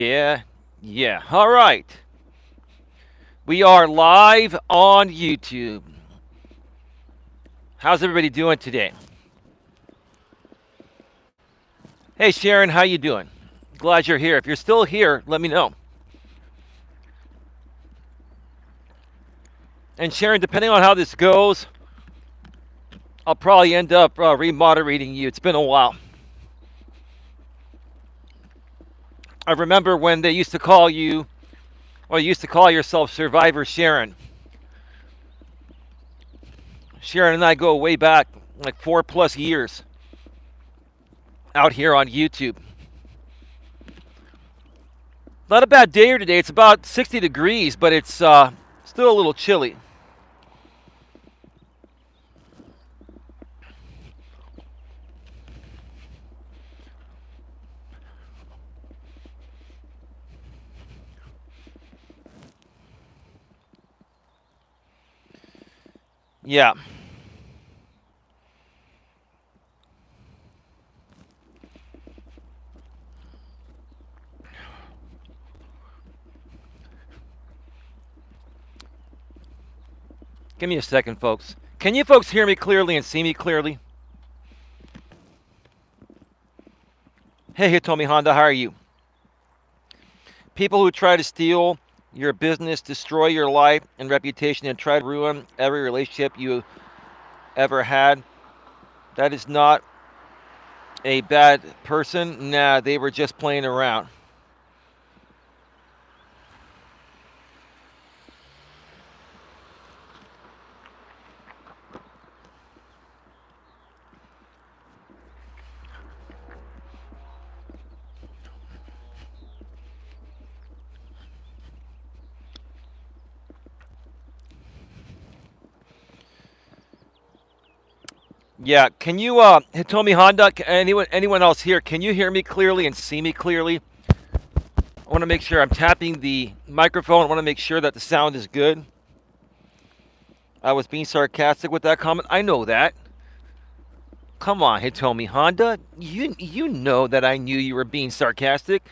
Yeah, yeah. All right. We are live on YouTube. How's everybody doing today? Hey Sharon, how you doing? Glad you're here. If you're still here, let me know. And Sharon, depending on how this goes, I'll probably end up remoderating you. It's been a while. I remember when they used to call you, or you used to call yourself Survivor Sharon. Sharon and I go way back, like 4+ years, out here on YouTube. Not a bad day here today. It's about 60 degrees, but it's still a little chilly. Yeah. Give me a second, folks. Can you folks hear me clearly and see me clearly? Hey, Hitomi Honda, how are you? People who try to steal your business, destroy your life and reputation, and try to ruin every relationship you ever had, that is not a bad person. Nah, they were just playing around. Yeah, can you, Hitomi Honda, anyone else here, can you hear me clearly and see me clearly? I want to make sure I'm tapping the microphone. I want to make sure that the sound is good. I was being sarcastic with that comment. I know that. Come on, Hitomi Honda. You know that I knew you were being sarcastic.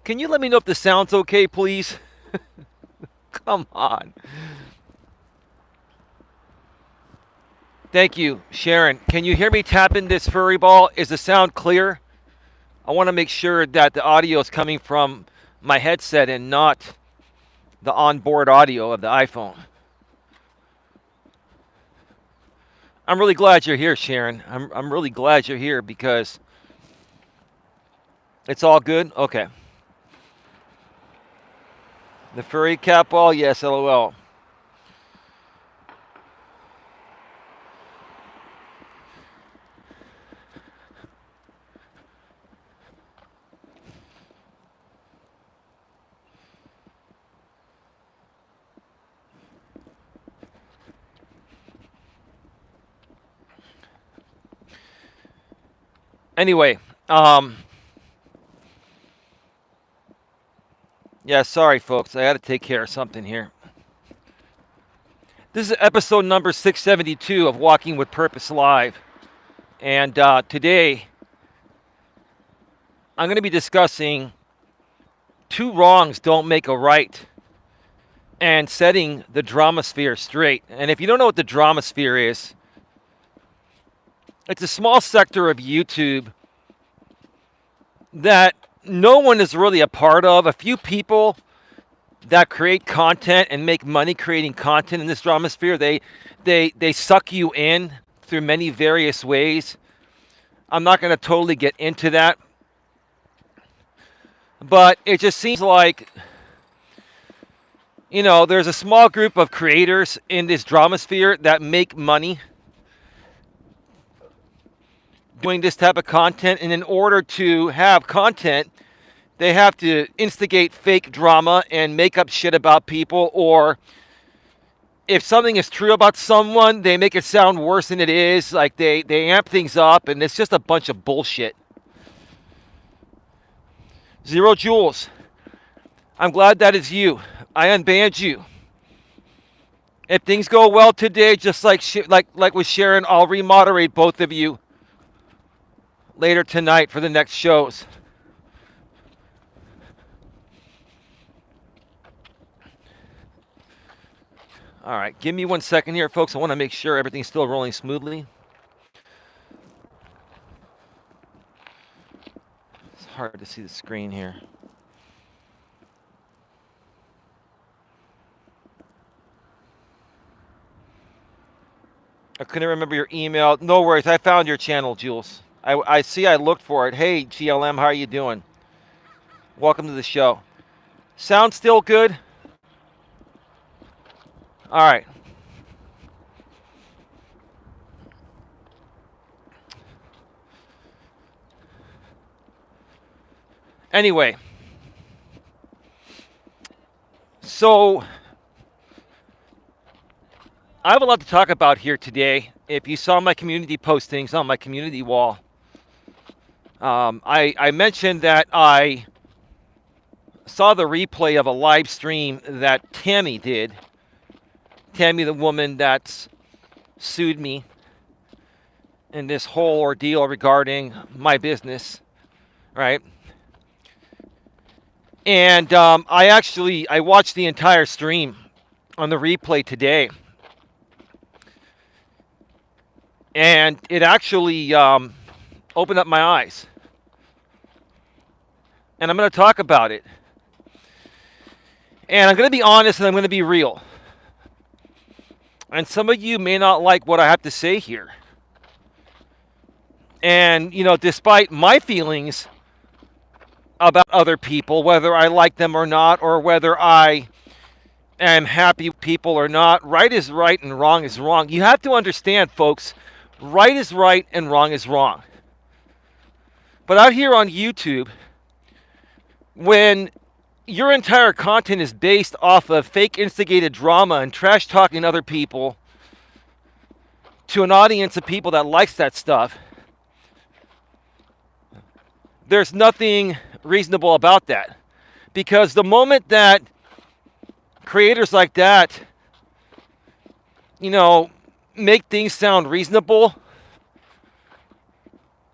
Can you let me know if the sound's okay, please? Come on. Thank you, Sharon. Can you hear me tapping this furry ball? Is the sound clear? I want to make sure that the audio is coming from my headset and not the onboard audio of the iPhone. I'm really glad you're here, Sharon. I'm really glad you're here because it's all good. Okay. The furry cat ball, yes, LOL. Anyway, yeah, sorry, folks. I had to take care of something here. This is episode number 672 of Walking with Purpose Live. And today, I'm going to be discussing two wrongs don't make a right and setting the Dramasphere straight. And if you don't know what the Dramasphere is, it's a small sector of YouTube that no one is really a part of. A few people that create content and make money creating content in this Dramasphere, they suck you in through many various ways. I'm not going to totally get into that, but it just seems like, you know, there's a small group of creators in this Dramasphere that make money doing this type of content, and in order to have content, they have to instigate fake drama and make up shit about people, or if something is true about someone, they make it sound worse than it is. Like they amp things up, and it's just a bunch of bullshit. Zero Jules, I'm glad that is you. I unbanned you. If things go well today, just like with Sharon, I'll remoderate both of you later tonight for the next shows. All right, give me 1 second here, folks. I want to make sure everything's still rolling smoothly. It's hard to see the screen here. I couldn't remember your email. No worries. I found your channel, Jules. I see I looked for it. Hey, GLM, how are you doing? Welcome to the show. Sound still good? All right. Anyway. So, I have a lot to talk about here today. If you saw my community postings on my community wall, I mentioned that I saw the replay of a live stream that Tammy did. Tammy, the woman that's sued me in this whole ordeal regarding my business, right? And I watched the entire stream on the replay today. And it actually opened up my eyes. And I'm going to talk about it. And I'm going to be honest and I'm going to be real. And some of you may not like what I have to say here. And, you know, despite my feelings about other people, whether I like them or not, or whether I am happy with people or not, right is right and wrong is wrong. You have to understand, folks, right is right and wrong is wrong. But out here on YouTube, when your entire content is based off of fake instigated drama and trash talking other people to an audience of people that likes that stuff, there's nothing reasonable about that. Because the moment that creators like that, you know, make things sound reasonable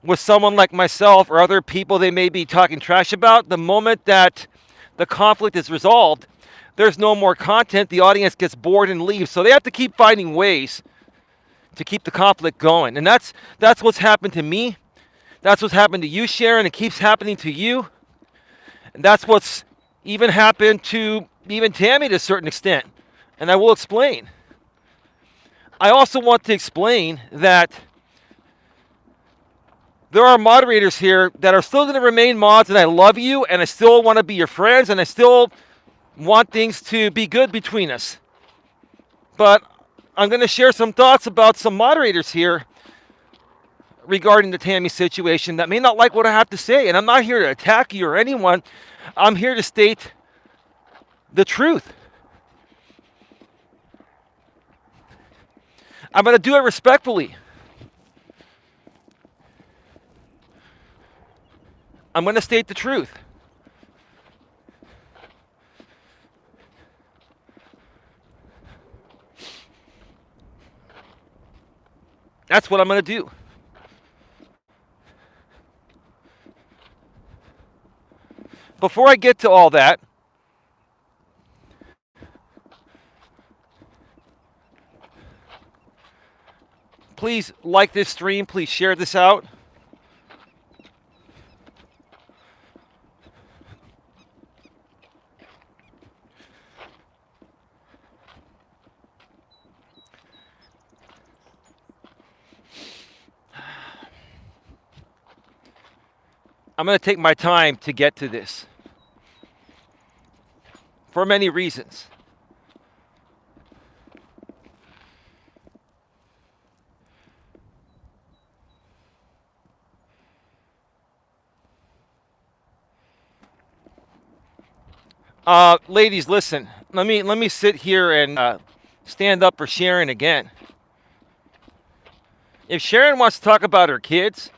with someone like myself or other people they may be talking trash about, the moment that the conflict is resolved, there's no more content, the audience gets bored and leaves. So they have to keep finding ways to keep the conflict going. And that's what's happened to me. That's what's happened to you, Sharon. It keeps happening to you. And that's what's even happened to even Tammy to a certain extent. And I will explain. I also want to explain that there are moderators here that are still going to remain mods, and I love you, and I still want to be your friends, and I still want things to be good between us. But I'm going to share some thoughts about some moderators here regarding the Tammy situation that may not like what I have to say. And I'm not here to attack you or anyone. I'm here to state the truth. I'm going to do it respectfully. I'm going to state the truth. That's what I'm going to do. Before I get to all that, please like this stream. Please share this out. I'm going to take my time to get to this for many reasons. Ladies, listen. Let me sit here and stand up for Sharon again. If Sharon wants to talk about her kids,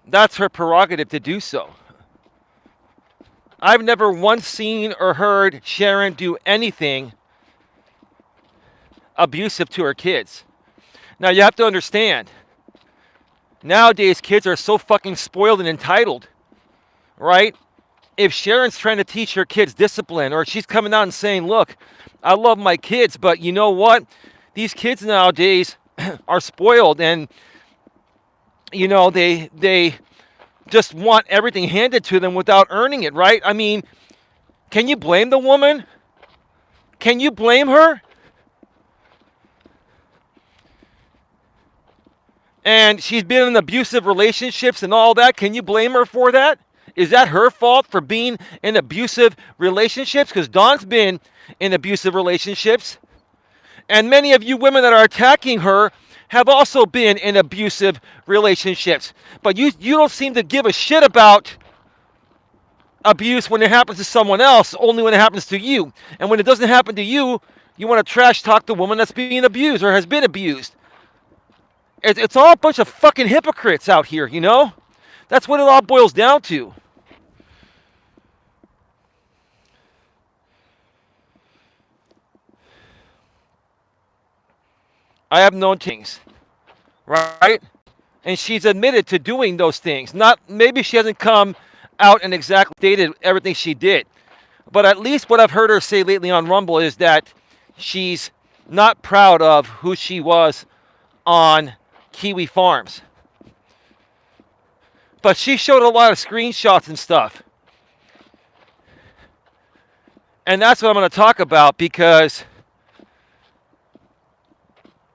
that's her prerogative to do so. I've never once seen or heard Sharon do anything abusive to her kids. Now, you have to understand, nowadays kids are so fucking spoiled and entitled, right? if Sharon's trying to teach her kids discipline, or she's coming out and saying, look, I love my kids, but you know what? These kids nowadays are spoiled, and they just want everything handed to them without earning it, right? I mean, can you blame the woman? Can you blame her? And she's been in abusive relationships and all that. Can you blame her for that? Is that her fault for being in abusive relationships? Because Dawn's been in abusive relationships. And many of you women that are attacking her have also been in abusive relationships. But you don't seem to give a shit about abuse when it happens to someone else, only when it happens to you. And when it doesn't happen to you, you want to trash talk the woman that's being abused or has been abused. It's all a bunch of fucking hypocrites out here, you know? That's what it all boils down to. I have known things, right? And she's admitted to doing those things. Maybe she hasn't come out and exactly stated everything she did. But at least what I've heard her say lately on Rumble is that she's not proud of who she was on Kiwi Farms. But she showed a lot of screenshots and stuff. And that's what I'm going to talk about, because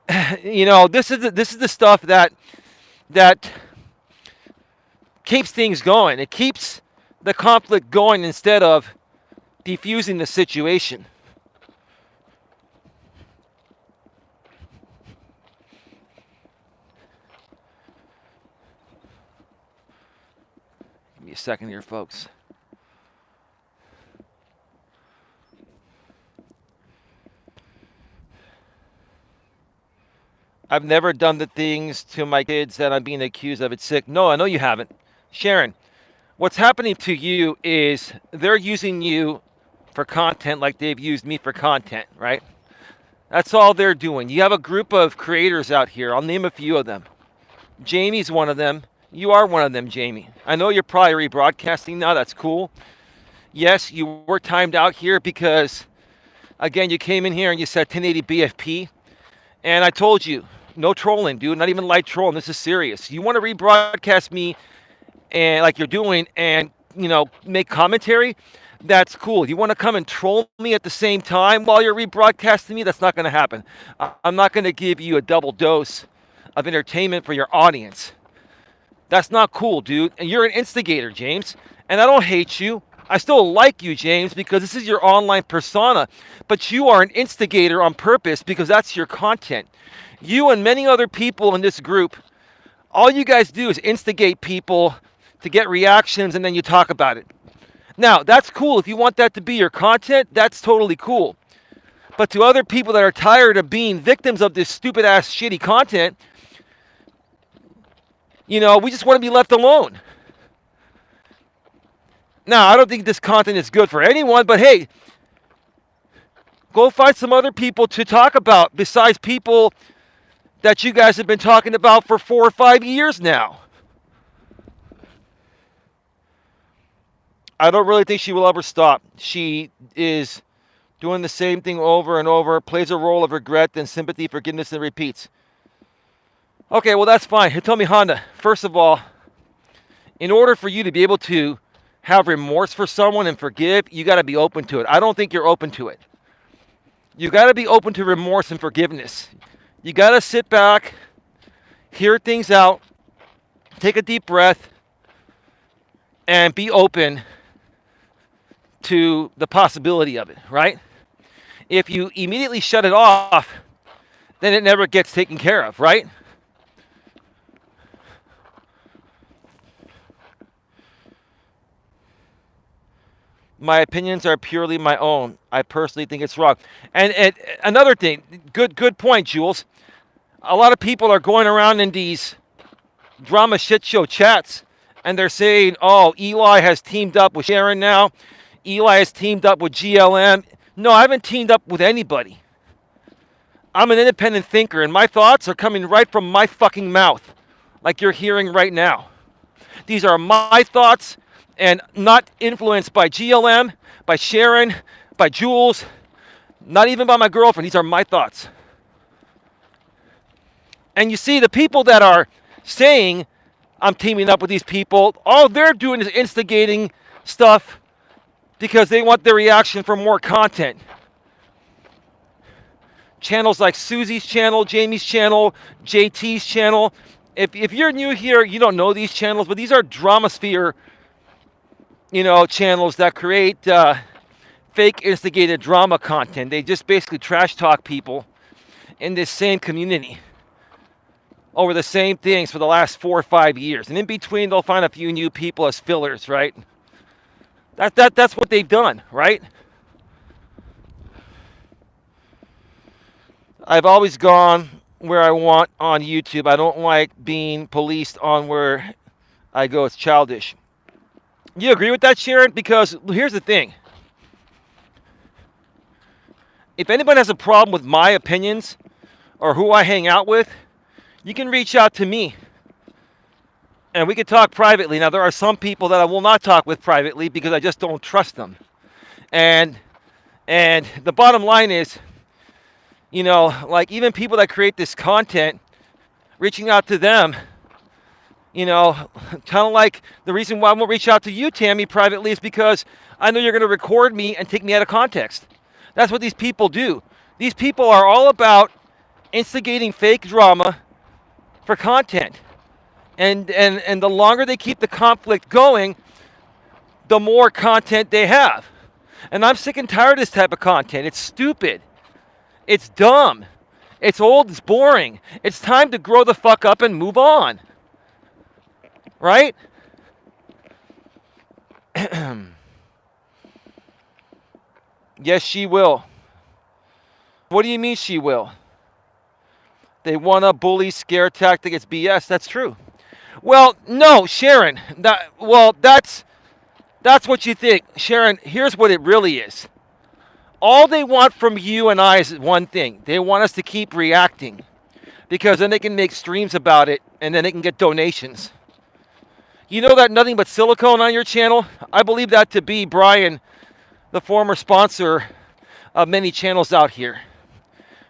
this is the stuff that keeps things going. It keeps the conflict going instead of defusing the situation. Give me a second here, folks. I've never done the things to my kids that I'm being accused of. It's sick. No, I know you haven't. Sharon, what's happening to you is they're using you for content like they've used me for content, right? That's all they're doing. You have a group of creators out here. I'll name a few of them. Jamie's one of them. You are one of them, Jamie. I know you're probably rebroadcasting now. That's cool. Yes, you were timed out here because, again, you came in here and you said 1080 BFP. And I told you, no trolling, dude. Not even light trolling. This is serious. You want to rebroadcast me and like you're doing and, make commentary? That's cool. You want to come and troll me at the same time while you're rebroadcasting me? That's not going to happen. I'm not going to give you a double dose of entertainment for your audience. That's not cool, dude. And you're an instigator, James. And I don't hate you. I still like you, James, because this is your online persona. But you are an instigator on purpose because that's your content. You and many other people in this group, all you guys do is instigate people to get reactions and then you talk about it. Now, that's cool. If you want that to be your content, that's totally cool. But to other people that are tired of being victims of this stupid-ass, shitty content, we just want to be left alone. Now, I don't think this content is good for anyone, but hey, go find some other people to talk about besides people that you guys have been talking about for 4 or 5 years now. I don't really think she will ever stop. She is doing the same thing over and over, plays a role of regret and sympathy, forgiveness, and repeats. Okay, well, that's fine. Hitomi Honda, first of all, in order for you to be able to have remorse for someone and forgive, you got to be open to it. I don't think you're open to it. You got to be open to remorse and forgiveness. You got to sit back, hear things out, take a deep breath, and be open to the possibility of it, right? If you immediately shut it off, then it never gets taken care of, right? My opinions are purely my own. I personally think it's wrong. And another thing, good point, Jules. A lot of people are going around in these drama shit show chats, and they're saying, oh, Eli has teamed up with Sharon now. Eli has teamed up with GLM. No, I haven't teamed up with anybody. I'm an independent thinker, and my thoughts are coming right from my fucking mouth, like you're hearing right now. These are my thoughts. and not influenced by GLM, by Sharon, by Jules, not even by my girlfriend. These are my thoughts. And you see, the people that are saying I'm teaming up with these people, all they're doing is instigating stuff because they want their reaction for more content. Channels like Susie's channel, Jamie's channel, JT's channel. If you're new here, you don't know these channels, but these are Dramasphere, channels that create fake instigated drama content. They just basically trash talk people in this same community over the same things for the last 4 or 5 years. And in between, they'll find a few new people as fillers, right? That's what they've done, right? I've always gone where I want on YouTube. I don't like being policed on where I go. It's childish. You agree with that, Sharon? Because here's the thing. If anybody has a problem with my opinions or who I hang out with, you can reach out to me and we can talk privately. Now, there are some people that I will not talk with privately because I just don't trust them. And the bottom line is, like even people that create this content, reaching out to them, kind of like the reason why I won't reach out to you, Tammy, privately is because I know you're going to record me and take me out of context. That's what these people do. These people are all about instigating fake drama for content. And the longer they keep the conflict going, the more content they have. And I'm sick and tired of this type of content. It's stupid. It's dumb. It's old. It's boring. It's time to grow the fuck up and move on. Right? Yes, she will. What do you mean she will? They want a bully scare tactic. It's BS. That's true. Well, no, Sharon. That's what you think. Sharon, here's what it really is. All they want from you and I is one thing. They want us to keep reacting because then they can make streams about it and then they can get donations. You know that Nothing But Silicone on your channel? I believe that to be Brian, the former sponsor of many channels out here.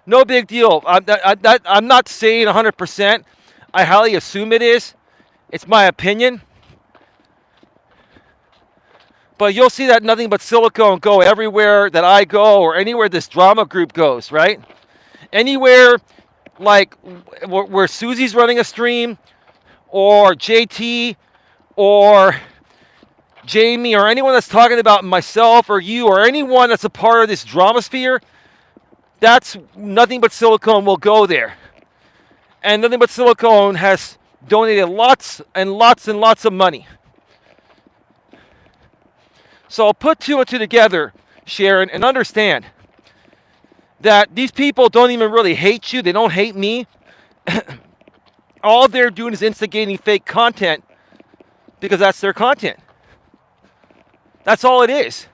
No big deal. I'm not saying 100%. I highly assume it is. It's my opinion. But you'll see that Nothing But Silicone go everywhere that I go or anywhere this drama group goes, right? Anywhere like where Susie's running a stream or JT or Jamie or anyone that's talking about myself or you or anyone that's a part of this Dramasphere, that's Nothing But Silicone will go there. And Nothing But Silicone has donated lots and lots and lots of money. So put two and two together, Sharon, and understand that these people don't even really hate you. They don't hate me. All they're doing is instigating fake content because that's their content. That's all it is.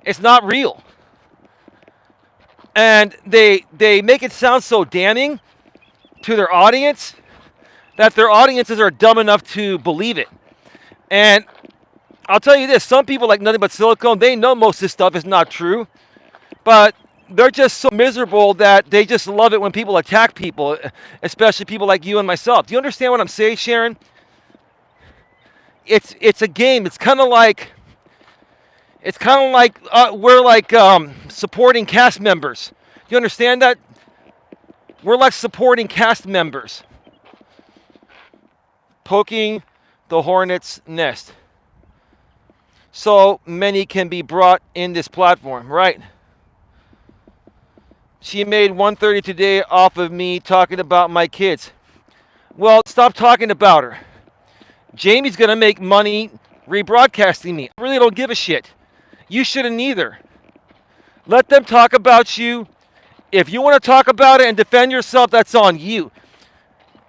It's not real. And they make it sound so damning to their audience that their audiences are dumb enough to believe it. And I'll tell you this, some people like Nothing But Silicone, they know most of this stuff is not true, but they're just so miserable that they just love it when people attack people, especially people like you and myself. Do you understand what I'm saying, Sharon? It's a game. It's kind of like we're like supporting cast members. Do you understand that? We're like supporting cast members. Poking the hornet's nest. So many can be brought in this platform, right? She made $130 today off of me talking about my kids. Well, stop talking about her. Jamie's going to make money rebroadcasting me. I really don't give a shit. You shouldn't either. Let them talk about you. If you want to talk about it and defend yourself, that's on you.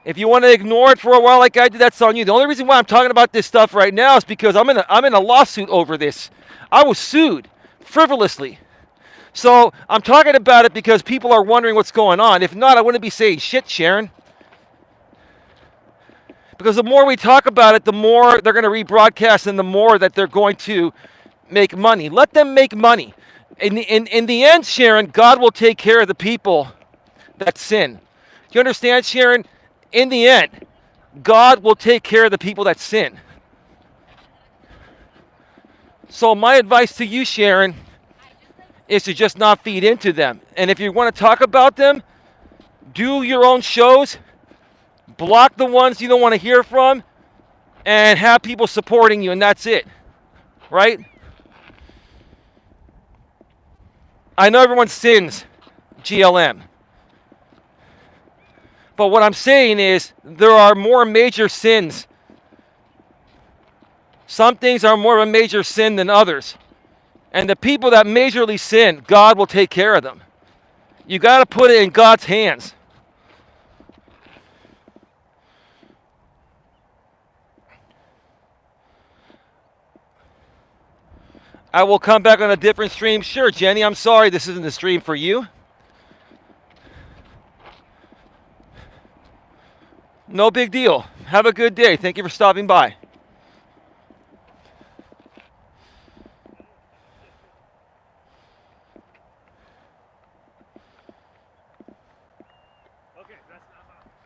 If you want to ignore it for a while like I did, that's on you. The only reason why I'm talking about this stuff right now is because I'm in a lawsuit over this. I was sued frivolously. So I'm talking about it because people are wondering what's going on. If not, I wouldn't be saying shit, Sharon. Because the more we talk about it, the more they're going to rebroadcast and the more that they're going to make money. Let them make money. In the end, Sharon, God will take care of the people that sin. Do you understand, Sharon? In the end, God will take care of the people that sin. So my advice to you, Sharon, is to just not feed into them. And if you want to talk about them, do your own shows, block the ones you don't want to hear from, and have people supporting you, and that's it. Right? I know everyone sins, GLM. But what I'm saying is there are more major sins. Some things are more of a major sin than others. And the people that majorly sin, God will take care of them. You got to put it in God's hands. I will come back on a different stream. Sure, Jenny, I'm sorry this isn't the stream for you. No big deal. Have a good day. Thank you for stopping by.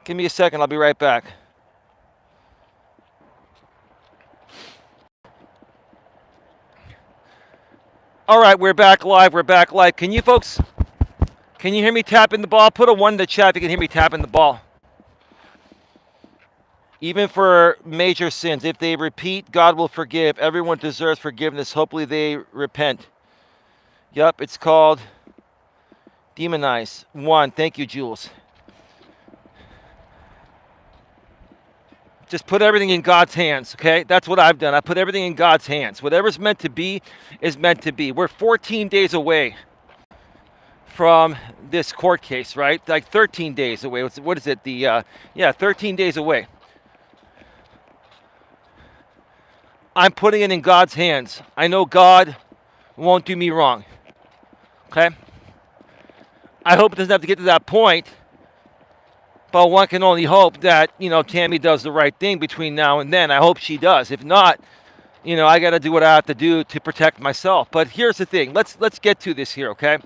Give me a second. I'll be right back. All right, we're back live. We're back live. Can you folks, can you hear me tapping the ball? Put a 1 in the chat if you can hear me tapping the ball. Even for major sins, if they repeat, God will forgive. Everyone deserves forgiveness. Hopefully they repent. Yup, it's called demonize. 1. Thank you, Jules. Just put everything in God's hands, okay? That's what I've done. I put everything in God's hands. Whatever's meant to be is meant to be. We're 14 days away from this court case, right? Like 13 days away. What is it? 13 days away. I'm putting it in God's hands. I know God won't do me wrong, okay? I hope it doesn't have to get to that point. But one can only hope that, Tammy does the right thing between now and then. I hope she does. If not, I got to do what I have to do to protect myself. But here's the thing. Let's get to this here, okay?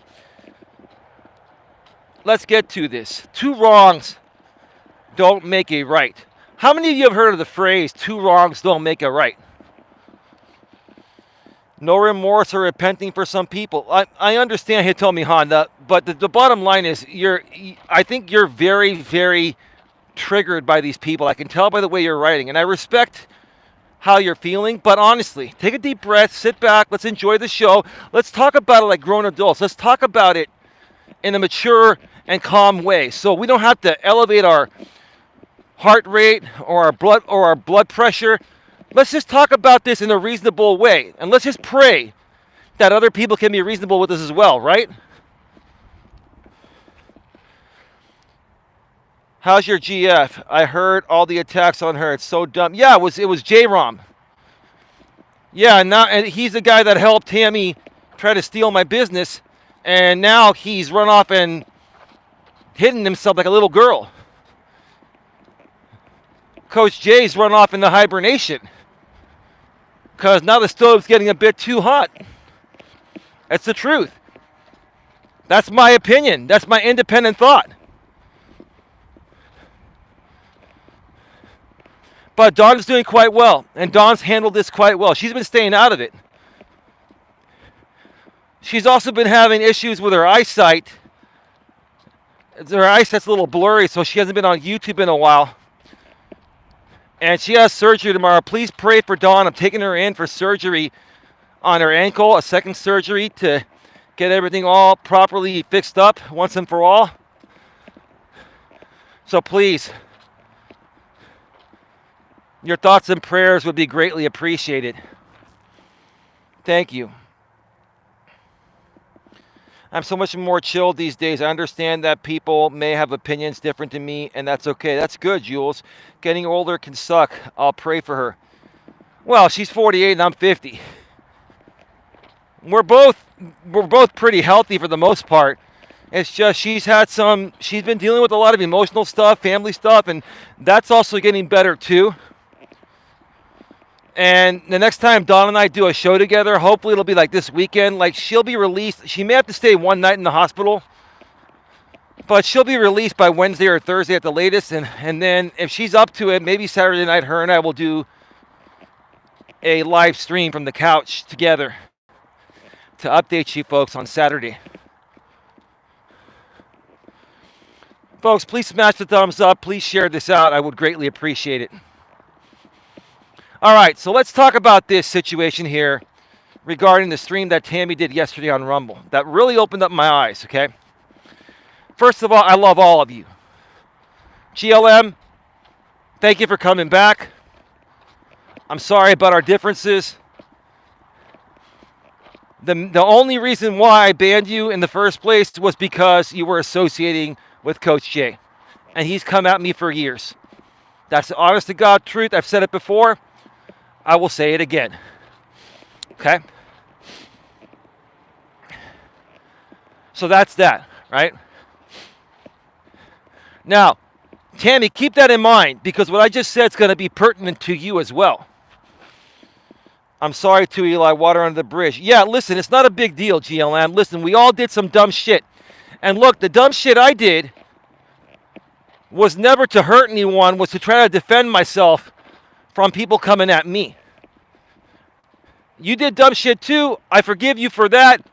Let's get to this. 2 wrongs don't make a right. How many of you have heard of the phrase, 2 wrongs don't make a right? No remorse or repenting for some people. I understand Hitomi Honda, but the bottom line is I think you're very, very triggered by these people. I can tell by the way you're writing, and I respect how you're feeling, but honestly, take a deep breath, sit back, let's enjoy the show. Let's talk about it like grown adults. Let's talk about it in a mature and calm way. So we don't have to elevate our heart rate or our blood pressure. Let's just talk about this in a reasonable way. And let's just pray that other people can be reasonable with us as well, right? How's your GF? I heard all the attacks on her. It's so dumb. Yeah, it was J-Rom. Yeah, and he's the guy that helped Tammy try to steal my business. And now he's run off and hidden himself like a little girl. Coach J's run off into hibernation. Because now the stove's getting a bit too hot. That's the truth. That's my opinion. That's my independent thought. But Dawn is doing quite well. And Dawn's handled this quite well. She's been staying out of it. She's also been having issues with her eyesight. Her eyesight's a little blurry, so she hasn't been on YouTube in a while. And she has surgery tomorrow. Please pray for Dawn. I'm taking her in for surgery on her ankle, a second surgery to get everything all properly fixed up once and for all. So please, your thoughts and prayers would be greatly appreciated. Thank you. I'm so much more chilled these days. I understand that people may have opinions different to me, and that's okay. That's good, Jules. Getting older can suck. I'll pray for her. Well, she's 48 and I'm 50. We're both pretty healthy for the most part. It's just she's been dealing with a lot of emotional stuff, family stuff, and that's also getting better too. And the next time Dawn and I do a show together, hopefully it'll be like this weekend. Like, she'll be released. She may have to stay one night in the hospital, but she'll be released by Wednesday or Thursday at the latest. And then if she's up to it, maybe Saturday night, her and I will do a live stream from the couch together to update you folks on Saturday. Folks, please smash the thumbs up. Please share this out. I would greatly appreciate it. All right, so let's talk about this situation here regarding the stream that Tammy did yesterday on Rumble. That really opened up my eyes, okay? First of all, I love all of you. GLM, thank you for coming back. I'm sorry about our differences. The only reason why I banned you in the first place was because you were associating with Coach J. And he's come at me for years. That's the honest to God truth. I've said it before. I will say it again. Okay? So that's that, right? Now, Tammy, keep that in mind, because what I just said is going to be pertinent to you as well. I'm sorry to Eli, water under the bridge. Yeah, listen, it's not a big deal, GLM. Listen, we all did some dumb shit. And look, the dumb shit I did was never to hurt anyone, was to try to defend myself from people coming at me. You did dumb shit too. I forgive you for that.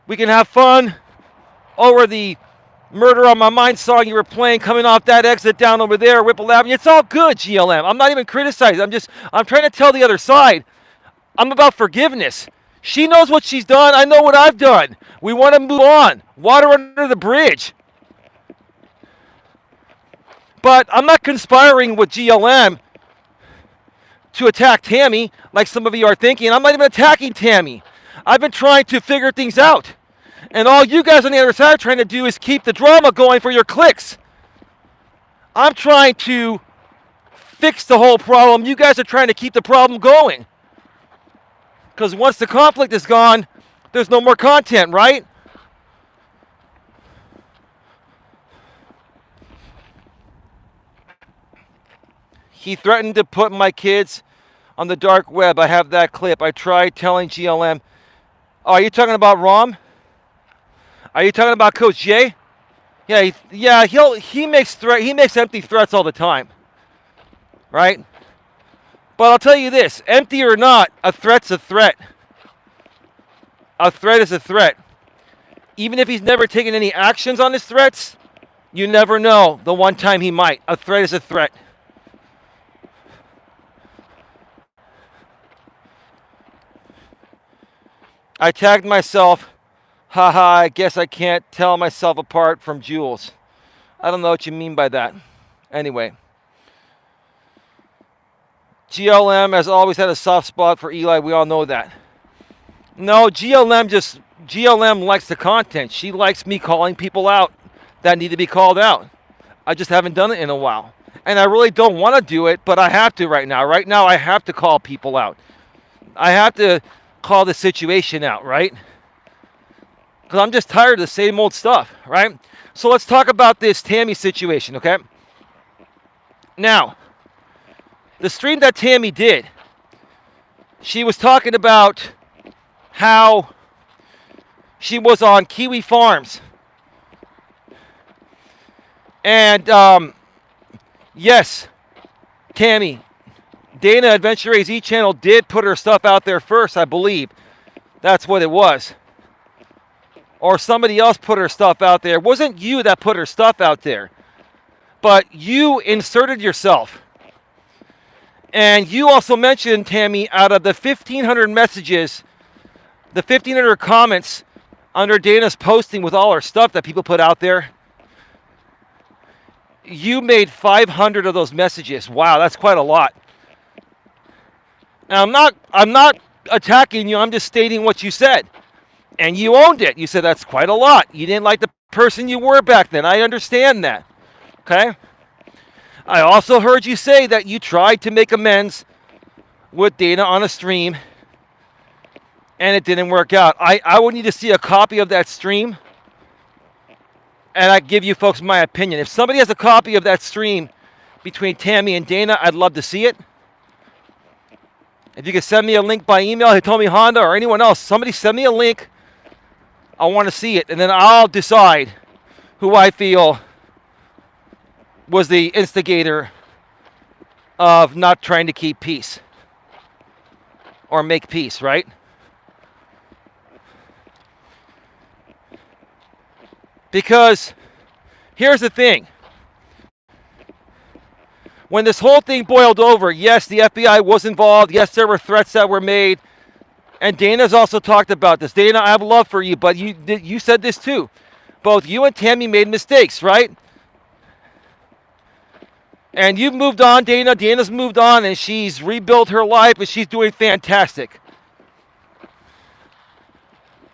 We can have fun over the Murder on My Mind song you were playing coming off that exit down over there, Whipple Avenue. It's all good, GLM. I'm not even criticizing. I'm trying to tell the other side. I'm about forgiveness. She knows what she's done. I know what I've done. We want to move on. Water under the bridge. But I'm not conspiring with GLM to attack Tammy like some of you are thinking. I'm not even attacking Tammy. I've been trying to figure things out. And all you guys on the other side are trying to do is keep the drama going for your clicks. I'm trying to fix the whole problem. You guys are trying to keep the problem going. Because once the conflict is gone, there's no more content, right? He threatened to put my kids on the dark web. I have that clip. I tried telling GLM. Oh, are you talking about Rom? Are you talking about Coach J? Yeah, he makes empty threats all the time. Right? But I'll tell you this, empty or not, a threat's a threat. A threat is a threat. Even if he's never taken any actions on his threats, you never know the one time he might. A threat is a threat. I tagged myself. Haha, I guess I can't tell myself apart from Jules. I don't know what you mean by that. Anyway. GLM has always had a soft spot for Eli. We all know that. No, GLM likes the content. She likes me calling people out that need to be called out. I just haven't done it in a while. And I really don't want to do it, but I have to right now. Right now, I have to call people out. I have to call the situation out, right? Because I'm just tired of the same old stuff, right? So let's talk about this Tammy situation, okay? Now, the stream that Tammy did, she was talking about how she was on Kiwi Farms. And, yes, Tammy, Dana Adventure AZ channel did put her stuff out there first, I believe. That's what it was. Or somebody else put her stuff out there. It wasn't you that put her stuff out there. But you inserted yourself. And you also mentioned, Tammy, out of the 1,500 messages, the 1,500 comments under Dana's posting with all her stuff that people put out there, you made 500 of those messages. Wow, that's quite a lot. Now, I'm not attacking you. I'm just stating what you said. And you owned it. You said that's quite a lot. You didn't like the person you were back then. I understand that. Okay? I also heard you say that you tried to make amends with Dana on a stream and it didn't work out. I would need to see a copy of that stream and I give you folks my opinion. If somebody has a copy of that stream between Tammy and Dana, I'd love to see it. If you could send me a link by email, Hitomi Honda or anyone else, somebody send me a link. I want to see it, and then I'll decide who I feel was the instigator of not trying to keep peace or make peace, right? Because here's the thing. When this whole thing boiled over, yes, the FBI was involved. Yes, there were threats that were made. And Dana's also talked about this. Dana, I have love for you, but you said this too. Both you and Tammy made mistakes, right? And you've moved on, Dana. Dana's moved on, and she's rebuilt her life, and she's doing fantastic.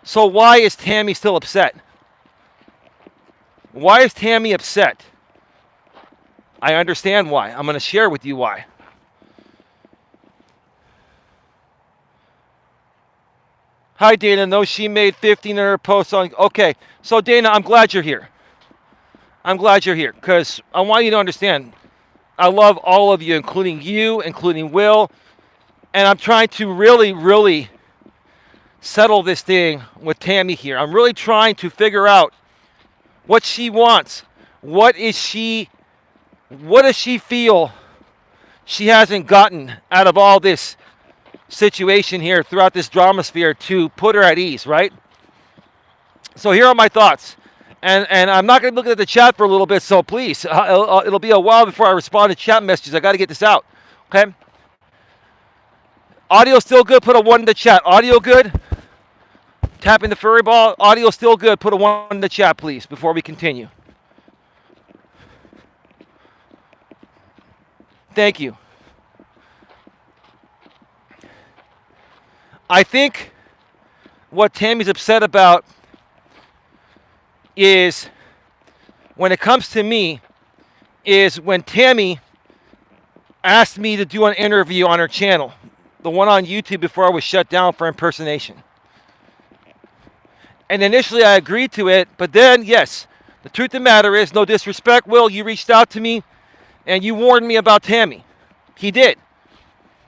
So why is Tammy still upset? Why is Tammy upset? I understand why. I'm going to share with you why. Hi, Dana. No, she made 1,500 posts on. Okay. So, Dana, I'm glad you're here. I'm glad you're here because I want you to understand. I love all of you, including Will. And I'm trying to really, really settle this thing with Tammy here. I'm really trying to figure out what she wants. What does she feel she hasn't gotten out of all this situation here throughout this Dramasphere to put her at ease, right? So here are my thoughts. And I'm not going to be looking at the chat for a little bit, so please, it'll be a while before I respond to chat messages. I got to get this out, okay? Audio still good? Put a 1 in the chat. Audio good? Tapping the furry ball. Audio still good? Put a 1 in the chat, please, before we continue. Thank you. I think what Tammy's upset about is, when it comes to me, is when Tammy asked me to do an interview on her channel, the one on YouTube before I was shut down for impersonation. And initially I agreed to it, but then, yes, the truth of the matter is, no disrespect, Will, you reached out to me and you warned me about Tammy. He did,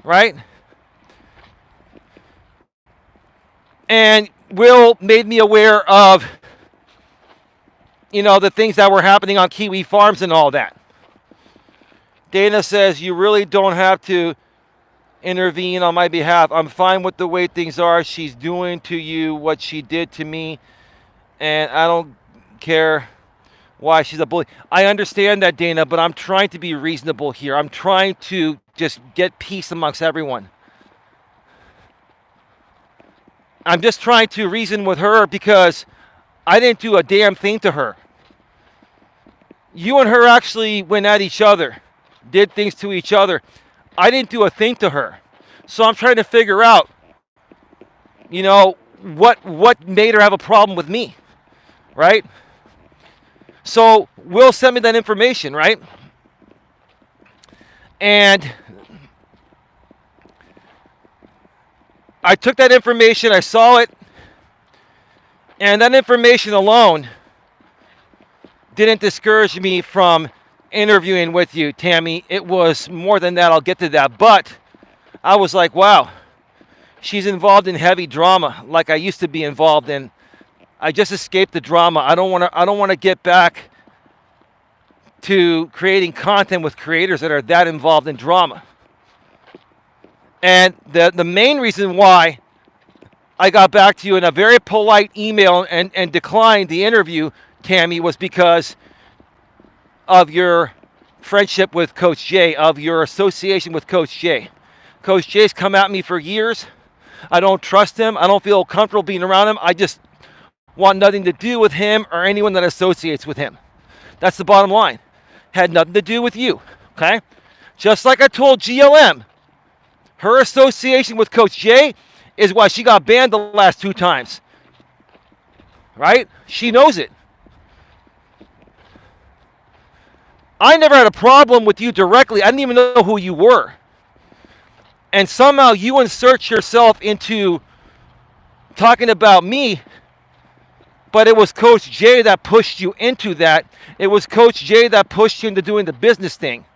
right? And Will made me aware of, the things that were happening on Kiwi Farms and all that. Dana says, you really don't have to intervene on my behalf. I'm fine with the way things are. She's doing to you what she did to me, and I don't care why she's a bully. I understand that, Dana, but I'm trying to be reasonable here. I'm trying to just get peace amongst everyone. I'm just trying to reason with her because I didn't do a damn thing to her. You and her actually went at each other, did things to each other. I didn't do a thing to her. So I'm trying to figure out, what made her have a problem with me, right? So Will sent me that information, right? And I took that information, I saw it, and that information alone didn't discourage me from interviewing with you, Tammy. It was more than that. I'll get to that. But I was like, wow, she's involved in heavy drama like I used to be involved in. I just escaped the drama. I don't want to get back to creating content with creators that are that involved in drama. And the main reason why I got back to you in a very polite email and declined the interview, Tammy, was because of your friendship with Coach J, of your association with Coach J. Coach J's come at me for years. I don't trust him. I don't feel comfortable being around him. I just want nothing to do with him or anyone that associates with him. That's the bottom line. Had nothing to do with you, okay? Just like I told GLM, her association with Coach J is why she got banned the last 2 times, right? She knows it. I never had a problem with you directly. I didn't even know who you were. And somehow you insert yourself into talking about me But it was Coach J that pushed you into that. It was Coach J that pushed you into doing the business thing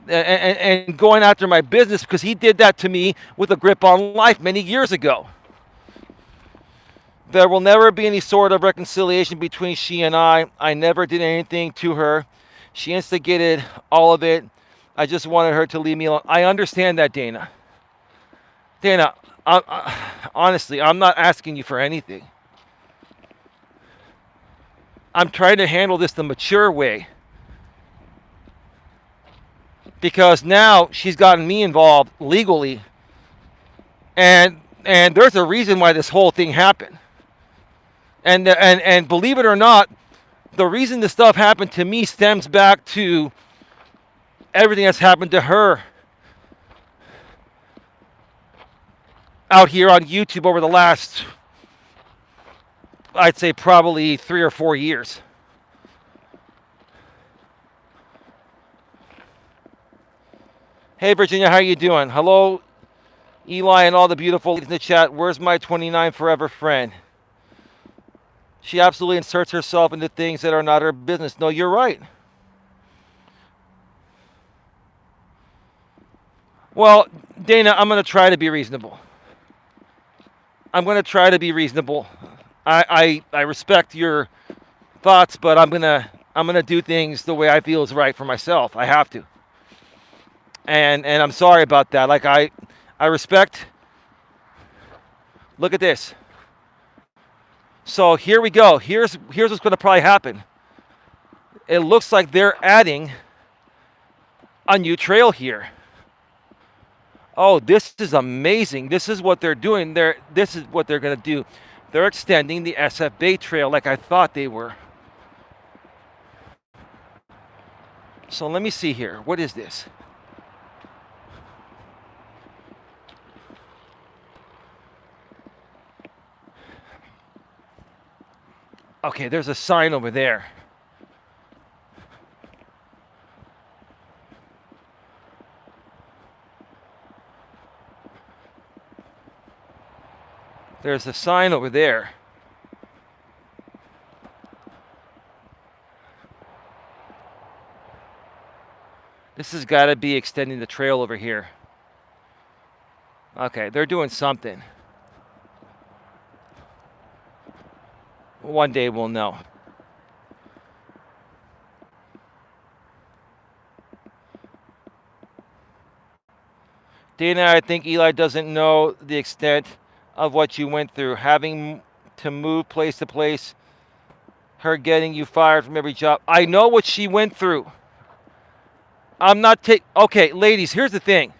and going after my business, because he did that to me with a grip on life many years ago. There will never be any sort of reconciliation between she and I. I never did anything to her. She instigated all of it. I just wanted her to leave me alone. I understand that, Dana. Dana, honestly, I'm not asking you for anything. I'm trying to handle this the mature way. Because now she's gotten me involved legally. And there's a reason why this whole thing happened. And believe it or not, the reason this stuff happened to me stems back to everything that's happened to her out here on YouTube over the last, I'd say, probably 3 or 4 years. Hey, Virginia, how you doing? Hello, Eli and all the beautiful ladies in the chat. Where's my 29 forever friend? She absolutely inserts herself into things that are not her business. No, you're right. Well, Dana, I'm going to try to be reasonable. I'm going to try to be reasonable. I respect your thoughts, but I'm gonna do things the way I feel is right for myself. I have to. And I'm sorry about that. Like I respect. Look at this. So here we go. Here's what's going to probably happen. It looks like they're adding a new trail here. Oh, this is amazing. This is what they're doing. This is what they're going to do. They're extending the SF Bay Trail like I thought they were. So let me see here. What is this? Okay, there's a sign over there. There's a sign over there. This has got to be extending the trail over here. Okay, they're doing something. One day we'll know. Dana, I think Eli doesn't know the extent of what you went through. Having to move place to place, her getting you fired from every job. I know what she went through. I'm not okay, ladies, here's the thing.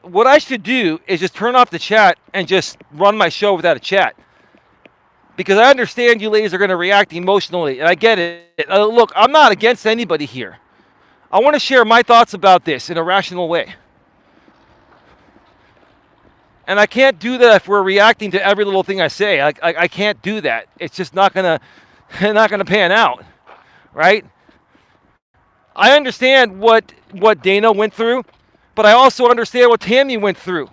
What I should do is just turn off the chat and just run my show without a chat. Because I understand you ladies are going to react emotionally, and I get it. Look, I'm not against anybody here. I want to share my thoughts about this in a rational way. And I can't do that if we're reacting to every little thing I say. I can't do that. It's just not gonna pan out, right? I understand what Dana went through, but I also understand what Tammy went through.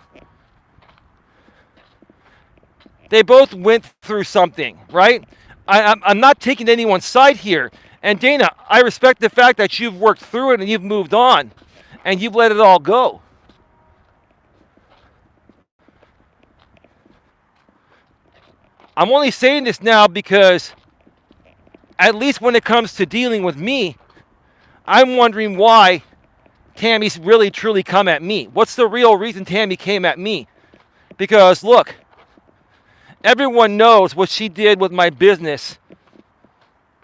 They both went through something, right? I'm not taking anyone's side here. And Dana, I respect the fact that you've worked through it and you've moved on and you've let it all go. I'm only saying this now because at least when it comes to dealing with me, I'm wondering why Tammy's really truly come at me. What's the real reason Tammy came at me? Because look, everyone knows what she did with my business.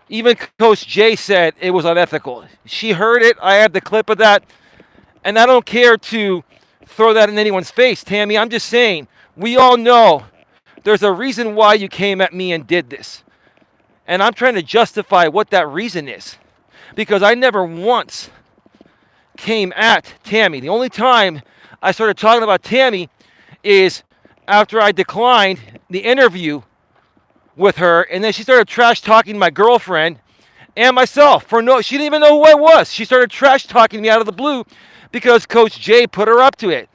Even Coach J said it was unethical. She heard it. I have the clip of that. And I don't care to throw that in anyone's face, Tammy. I'm just saying, we all know there's a reason why you came at me and did this. And I'm trying to justify what that reason is. Because I never once came at Tammy. The only time I started talking about Tammy is after I declined the interview with her, and then she started trash talking my girlfriend and myself she didn't even know who I was. She started trash talking me out of the blue because Coach J put her up to it.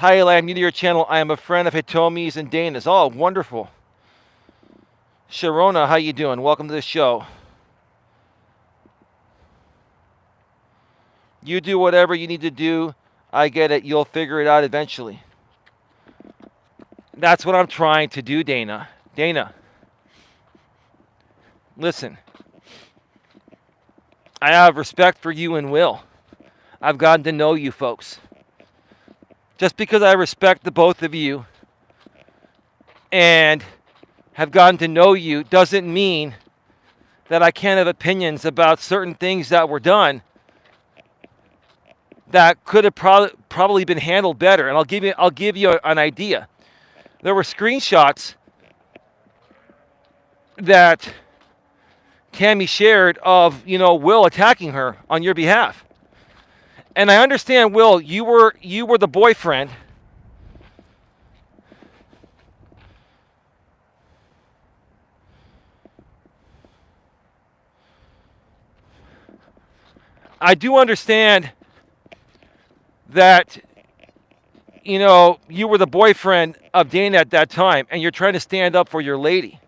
Hi, Eli. I'm new to your channel. I am a friend of Hitomi's and Dana's. Oh, wonderful. Sharona, how you doing? Welcome to the show. You do whatever you need to do. I get it. You'll figure it out eventually. That's what I'm trying to do, Dana. Dana, listen. I have respect for you and Will. I've gotten to know you folks. Just because I respect the both of you and have gotten to know you doesn't mean that I can't have opinions about certain things that were done that could have probably been handled better. And I'll give you an idea. There were screenshots that Tammy shared of, Will attacking her on your behalf. And I understand, Will, you were the boyfriend. I do understand that, you were the boyfriend of Dana at that time, and you're trying to stand up for your lady.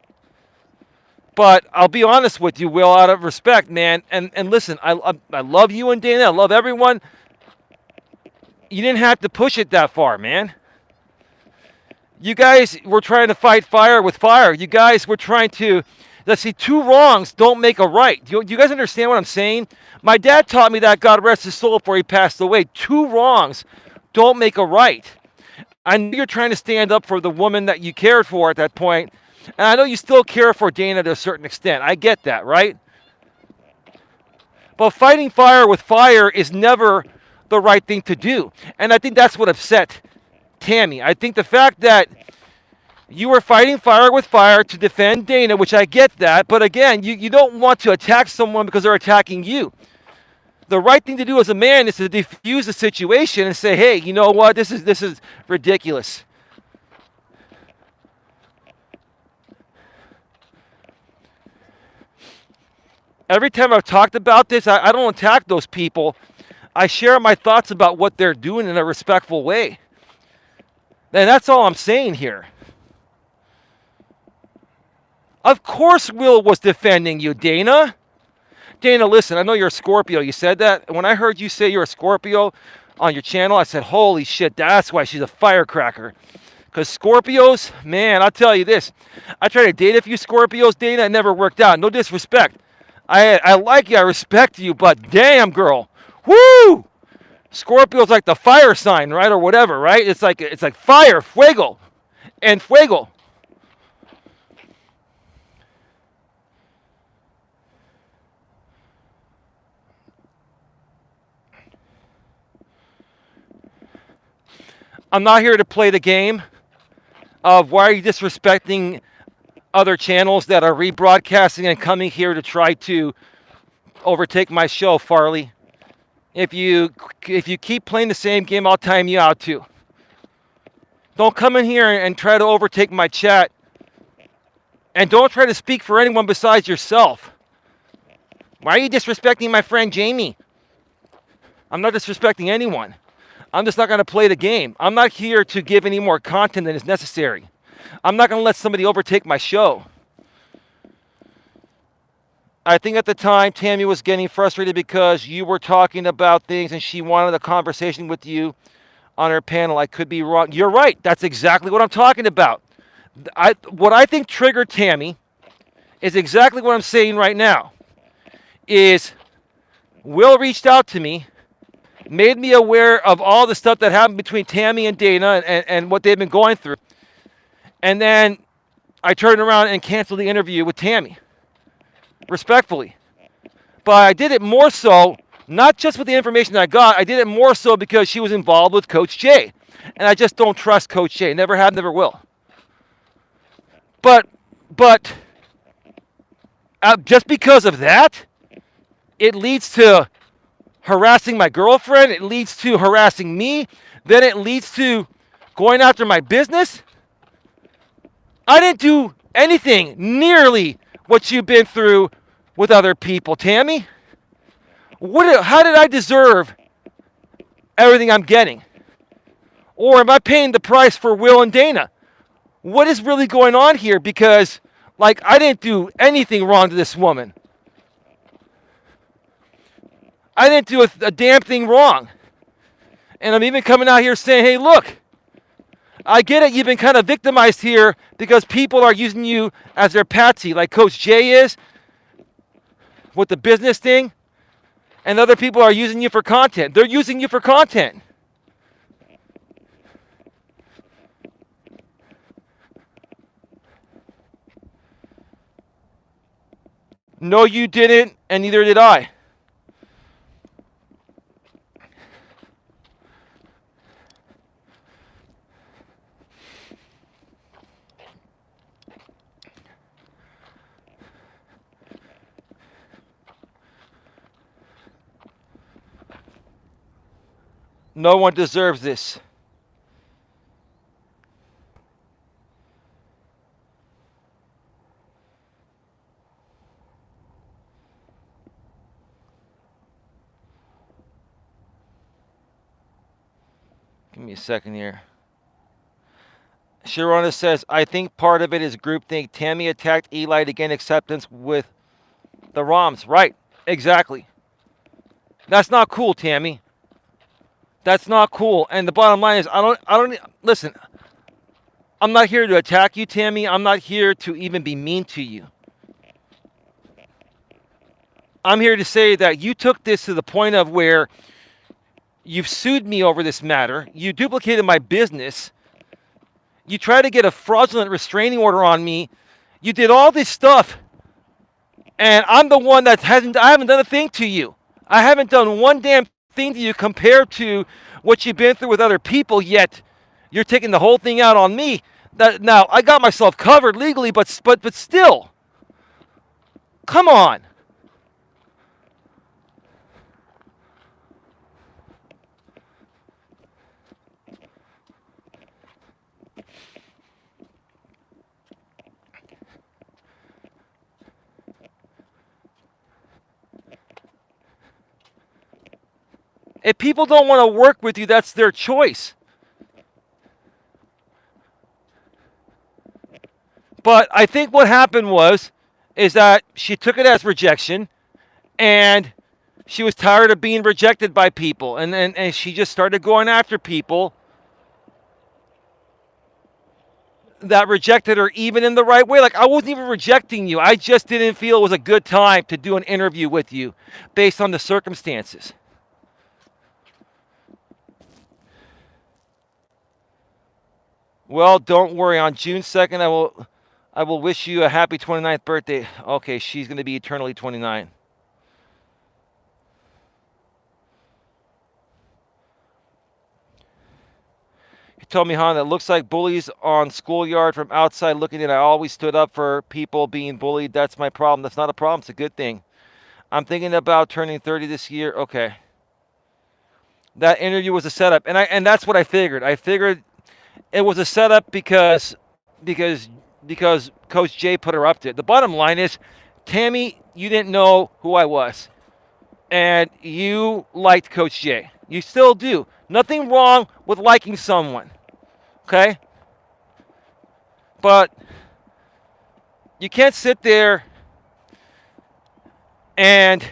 But I'll be honest with you, Will, out of respect, man. And listen, I love you and Dana. I love everyone. You didn't have to push it that far, man. You guys were trying to fight fire with fire. You guys were trying to, let's see, two wrongs don't make a right. Do you guys understand what I'm saying? My dad taught me that, God rest his soul, before he passed away. Two wrongs don't make a right. I know you're trying to stand up for the woman that you cared for at that point. And I know you still care for Dana to a certain extent. I get that, right? But fighting fire with fire is never the right thing to do. And I think that's what upset Tammy. I think the fact that you were fighting fire with fire to defend Dana, which I get that, but again, you don't want to attack someone because they're attacking you. The right thing to do as a man is to defuse the situation and say, hey, you know what, this is ridiculous. Every time I've talked about this, I don't attack those people. I share my thoughts about what they're doing in a respectful way. And that's all I'm saying here. Of course Will was defending you, Dana. Dana, listen, I know you're a Scorpio. You said that. When I heard you say you're a Scorpio on your channel, I said, holy shit, that's why she's a firecracker. Because Scorpios, man, I'll tell you this. I tried to date a few Scorpios, Dana. It never worked out. No disrespect. I like you, I respect you, but damn, girl, woo! Scorpio's like the fire sign, right, or whatever, right? It's like fire, fuego, and fuego. I'm not here to play the game of why are you disrespecting other channels that are rebroadcasting and coming here to try to overtake my show, Farley. If you keep playing the same game, I'll time you out too. Don't come in here and try to overtake my chat. And don't try to speak for anyone besides yourself. Why are you disrespecting my friend Jamie? I'm not disrespecting anyone. I'm just not going to play the game. I'm not here to give any more content than is necessary. I'm not going to let somebody overtake my show. I think at the time, Tammy was getting frustrated because you were talking about things and she wanted a conversation with you on her panel. I could be wrong. You're right. That's exactly what I'm talking about. What I think triggered Tammy is exactly what I'm saying right now. Is Will reached out to me, made me aware of all the stuff that happened between Tammy and Dana and what they've been going through. And then I turned around and canceled the interview with Tammy. Respectfully. But I did it more so, not just with the information that I got, I did it more so because she was involved with Coach J. And I just don't trust Coach J. Never have, never will. But just because of that, it leads to harassing my girlfriend, it leads to harassing me, then it leads to going after my business. I didn't do anything nearly what you've been through with other people, Tammy. How did I deserve everything I'm getting? Or am I paying the price for Will and Dana? What is really going on here? Because, like, I didn't do anything wrong to this woman. I didn't do a damn thing wrong. And I'm even coming out here saying, hey, look, I get it. You've been kind of victimized here because people are using you as their patsy, like Coach Jay is with the business thing. And other people are using you for content. They're using you for content. No, you didn't, and neither did I. No one deserves this. Give me a second here. Sharona says, I think part of it is groupthink. Tammy attacked Eli to gain acceptance with the ROMs. Right, exactly. That's not cool, Tammy. That's not cool. And the bottom line is, I don't, listen, I'm not here to attack you, Tammy. I'm not here to even be mean to you. I'm here to say that you took this to the point of where you've sued me over this matter. You duplicated my business. You tried to get a fraudulent restraining order on me. You did all this stuff. And I'm the one that I haven't done a thing to you. I haven't done one damn thing to you compared to what you've been through with other people, yet you're taking the whole thing out on me. Now, I got myself covered legally, but still. Come on. If people don't want to work with you, that's their choice. But I think what happened is that she took it as rejection, and she was tired of being rejected by people, and she just started going after people that rejected her even in the right way. Like, I wasn't even rejecting you. I just didn't feel it was a good time to do an interview with you based on the circumstances. Well, don't worry. On June 2nd, I will wish you a happy 29th birthday. Okay, she's going to be eternally 29. He told me, Han, that looks like bullies on schoolyard from outside looking in. I always stood up for people being bullied. That's my problem. That's not a problem. It's a good thing. I'm thinking about turning 30 this year. Okay. That interview was a setup. And that's what I figured. I figured it was a setup because Coach Jay put her up to it. The bottom line is, Tammy, you didn't know who I was. And you liked Coach Jay. You still do. Nothing wrong with liking someone. Okay? But you can't sit there and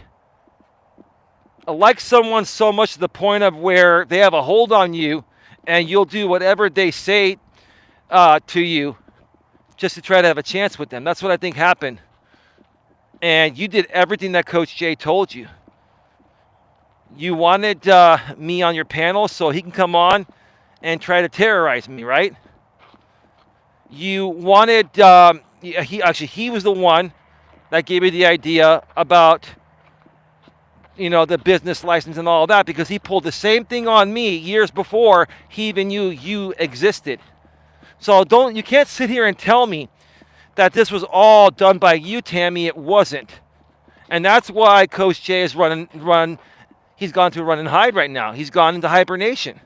like someone so much to the point of where they have a hold on you and you'll do whatever they say to you just to try to have a chance with them. That's what I think happened. And you did everything that Coach Jay told you. You wanted me on your panel so he can come on and try to terrorize me, right? You wanted, he was the one that gave me the idea about, the business license and all that, because he pulled the same thing on me years before he even knew you existed. So you can't sit here and tell me that this was all done by you, Tammy. It wasn't. And that's why Coach Jay is he's gone through run and hide right now. He's gone into hibernation.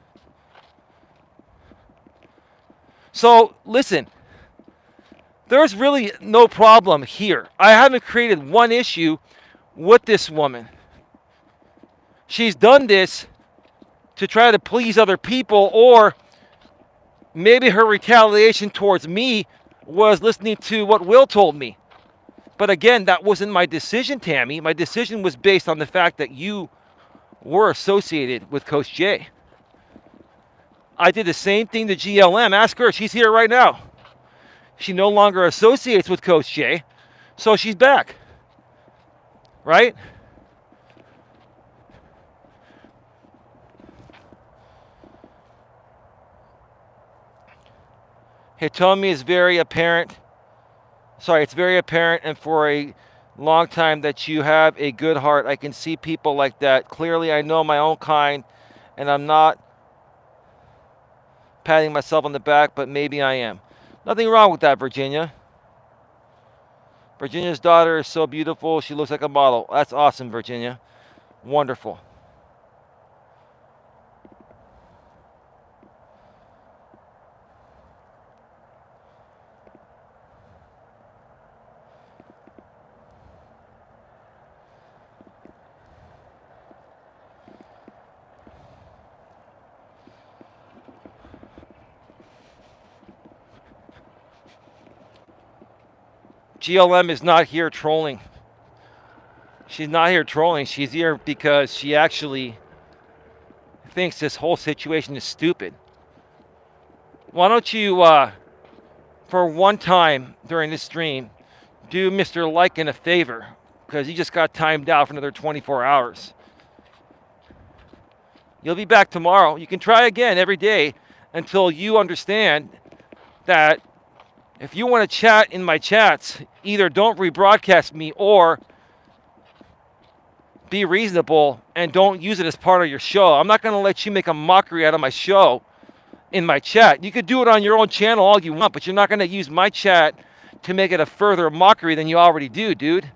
So listen, there's really no problem here. I haven't created one issue with this woman. She's done this to try to please other people or Maybe her retaliation towards me was listening to what Will told me. But again, that wasn't my decision, Tammy. My decision was based on the fact that you were associated with Coach J. I did the same thing to GLM. Ask her. She's here right now. She no longer associates with Coach J, so she's back. Right? Hitomi is very apparent. Sorry, it's very apparent and for a long time that you have a good heart. I can see people like that. Clearly, I know my own kind, and I'm not patting myself on the back, but maybe I am. Nothing wrong with that, Virginia. Virginia's daughter is so beautiful. She looks like a model. That's awesome, Virginia. Wonderful. GLM is not here trolling. She's not here trolling. She's here because she actually thinks this whole situation is stupid. Why don't you, for one time during this stream, do Mr. Lycan a favor, because he just got timed out for another 24 hours. You'll be back tomorrow. You can try again every day until you understand that if you want to chat in my chats, either don't rebroadcast me or be reasonable and don't use it as part of your show. I'm not going to let you make a mockery out of my show in my chat. You could do it on your own channel all you want, but you're not going to use my chat to make it a further mockery than you already do, dude.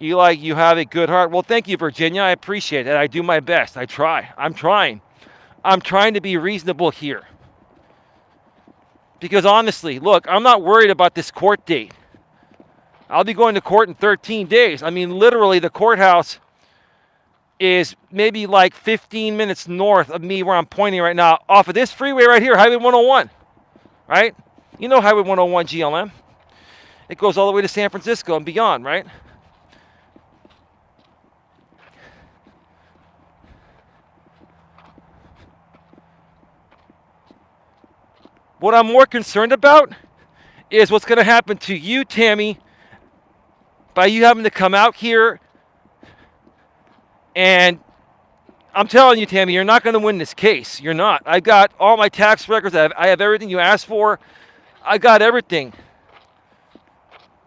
Eli, you have a good heart. Well, thank you, Virginia. I appreciate it. I do my best. I try. I'm trying to be reasonable here. Because honestly, look, I'm not worried about this court date. I'll be going to court in 13 days. I mean, literally, the courthouse is maybe like 15 minutes north of me where I'm pointing right now, off of this freeway right here, Highway 101, right? You know Highway 101 GLM. It goes all the way to San Francisco and beyond, right? What I'm more concerned about is what's going to happen to you, Tammy, by you having to come out here. And I'm telling you, Tammy, you're not going to win this case. You're not. I've got all my tax records. I have everything you asked for. I got everything.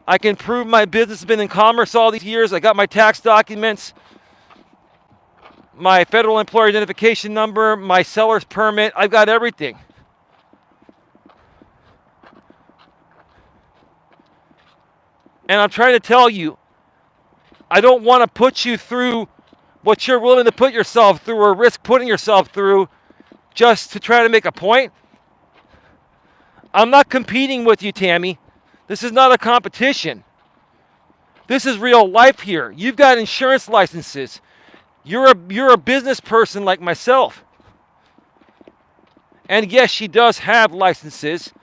I can prove my business has been in commerce all these years. I got my tax documents, my federal employer identification number, my seller's permit. I've got everything. And I'm trying to tell you, I don't want to put you through what you're willing to put yourself through or risk putting yourself through just to try to make a point. I'm not competing with you, Tammy. This is not a competition. This is real life here. You've got insurance licenses. You're a business person like myself. And yes, she does have licenses.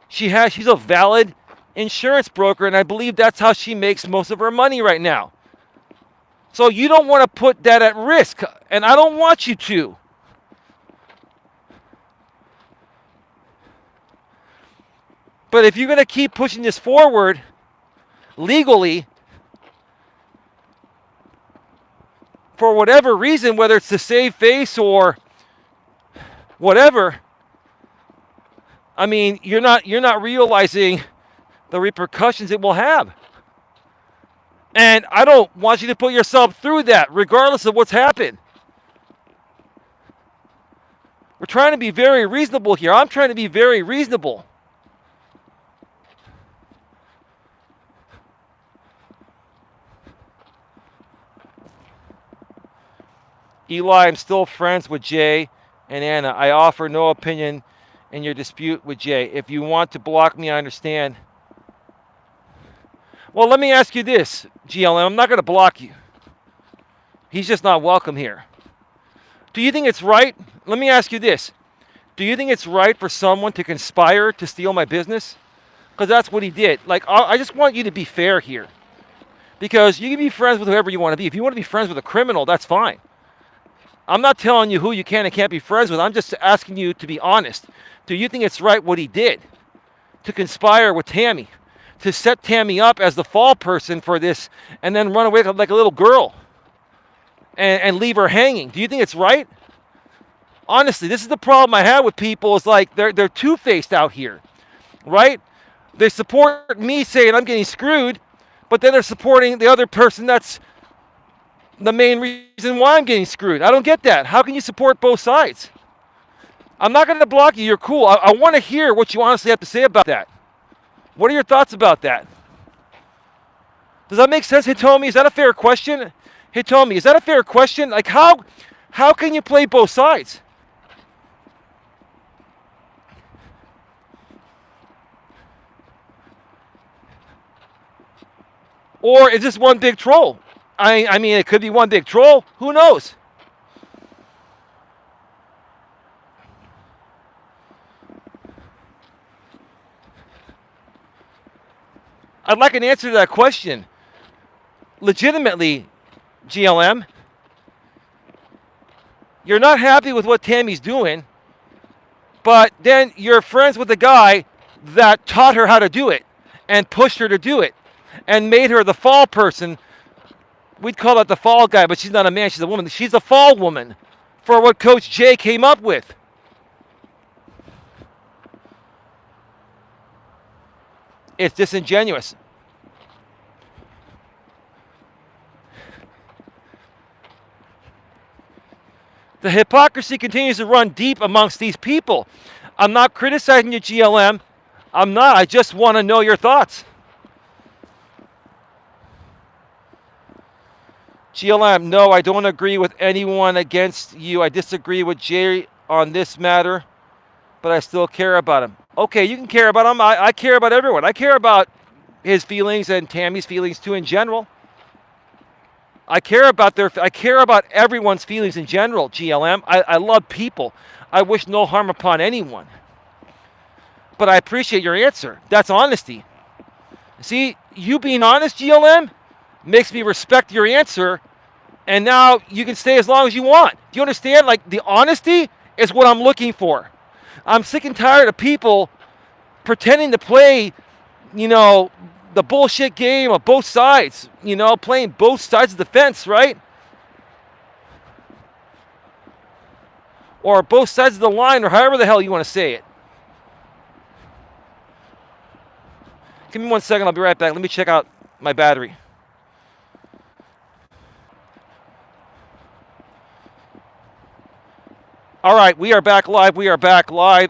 She's a valid insurance broker, and I believe that's how she makes most of her money right now. So you don't want to put that at risk, and I don't want you to. But if you're going to keep pushing this forward legally, for whatever reason, whether it's to save face or whatever, I mean, you're not realizing the repercussions it will have. And I don't want you to put yourself through that, regardless of what's happened. We're trying to be very reasonable here. I'm trying to be very reasonable. Eli, I'm still friends with Jay and Anna. I offer no opinion in your dispute with Jay. If you want to block me, I understand. Well, let me ask you this, GLM. I'm not going to block you. He's just not welcome here. Do you think it's right? Let me ask you this. Do you think it's right for someone to conspire to steal my business? Because that's what he did. Like, I just want you to be fair here. Because you can be friends with whoever you want to be. If you want to be friends with a criminal, that's fine. I'm not telling you who you can and can't be friends with. I'm just asking you to be honest. Do you think it's right what he did? To conspire with Tammy. To set Tammy up as the fall person for this and then run away like a little girl. And leave her hanging. Do you think it's right? Honestly, this is the problem I have with people is like they're two-faced out here. Right? They support me saying I'm getting screwed, but then they're supporting the other person that's the main reason why I'm getting screwed. I don't get that. How can you support both sides? I'm not going to block you. You're cool. I want to hear what you honestly have to say about that. What are your thoughts about that? Does that make sense, Hitomi? Is that a fair question? Hitomi, is that a fair question? Like, how can you play both sides? Or is this one big troll? I mean, it could be one big troll. Who knows? I'd like an answer to that question. Legitimately, GLM, you're not happy with what Tammy's doing, but then you're friends with the guy that taught her how to do it and pushed her to do it and made her the fall person. We'd call that the fall guy, but she's not a man, she's a woman. She's a fall woman for what Coach Jay came up with. It's disingenuous. The hypocrisy continues to run deep amongst these people. I'm not criticizing you, GLM. I'm not. I just want to know your thoughts. GLM, no, I don't agree with anyone against you. I disagree with Jay on this matter, but I still care about him. Okay, you can care about him. I care about everyone. I care about his feelings and Tammy's feelings too in general. I care about everyone's feelings in general, GLM. I love people. I wish no harm upon anyone. But I appreciate your answer. That's honesty. See, you being honest, GLM, makes me respect your answer, and now you can stay as long as you want. Do you understand? Like, the honesty is what I'm looking for. I'm sick and tired of people pretending to play, the bullshit game of both sides, playing both sides of the fence, right? Or both sides of the line, or however the hell you want to say it. Give me 1 second, I'll be right back. Let me check out my battery. All right, we are back live,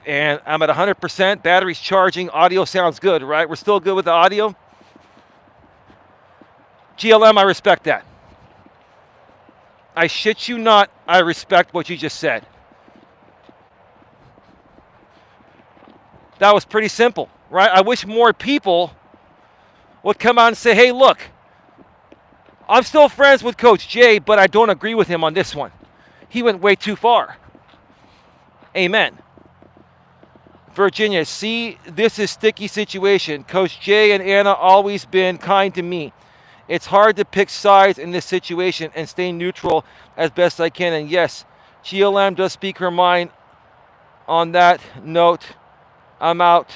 and I'm at 100%. Battery's charging. Audio sounds good, right? We're still good with the audio? GLM, I respect that. I shit you not, I respect what you just said. That was pretty simple, right? I wish more people would come out and say, hey, look, I'm still friends with Coach Jay, but I don't agree with him on this one. He went way too far. Amen. Virginia, see, this is sticky situation. Coach Jay and Anna always been kind to me. It's hard to pick sides in this situation and stay neutral as best I can. And yes, GLM does speak her mind. On that note, I'm out.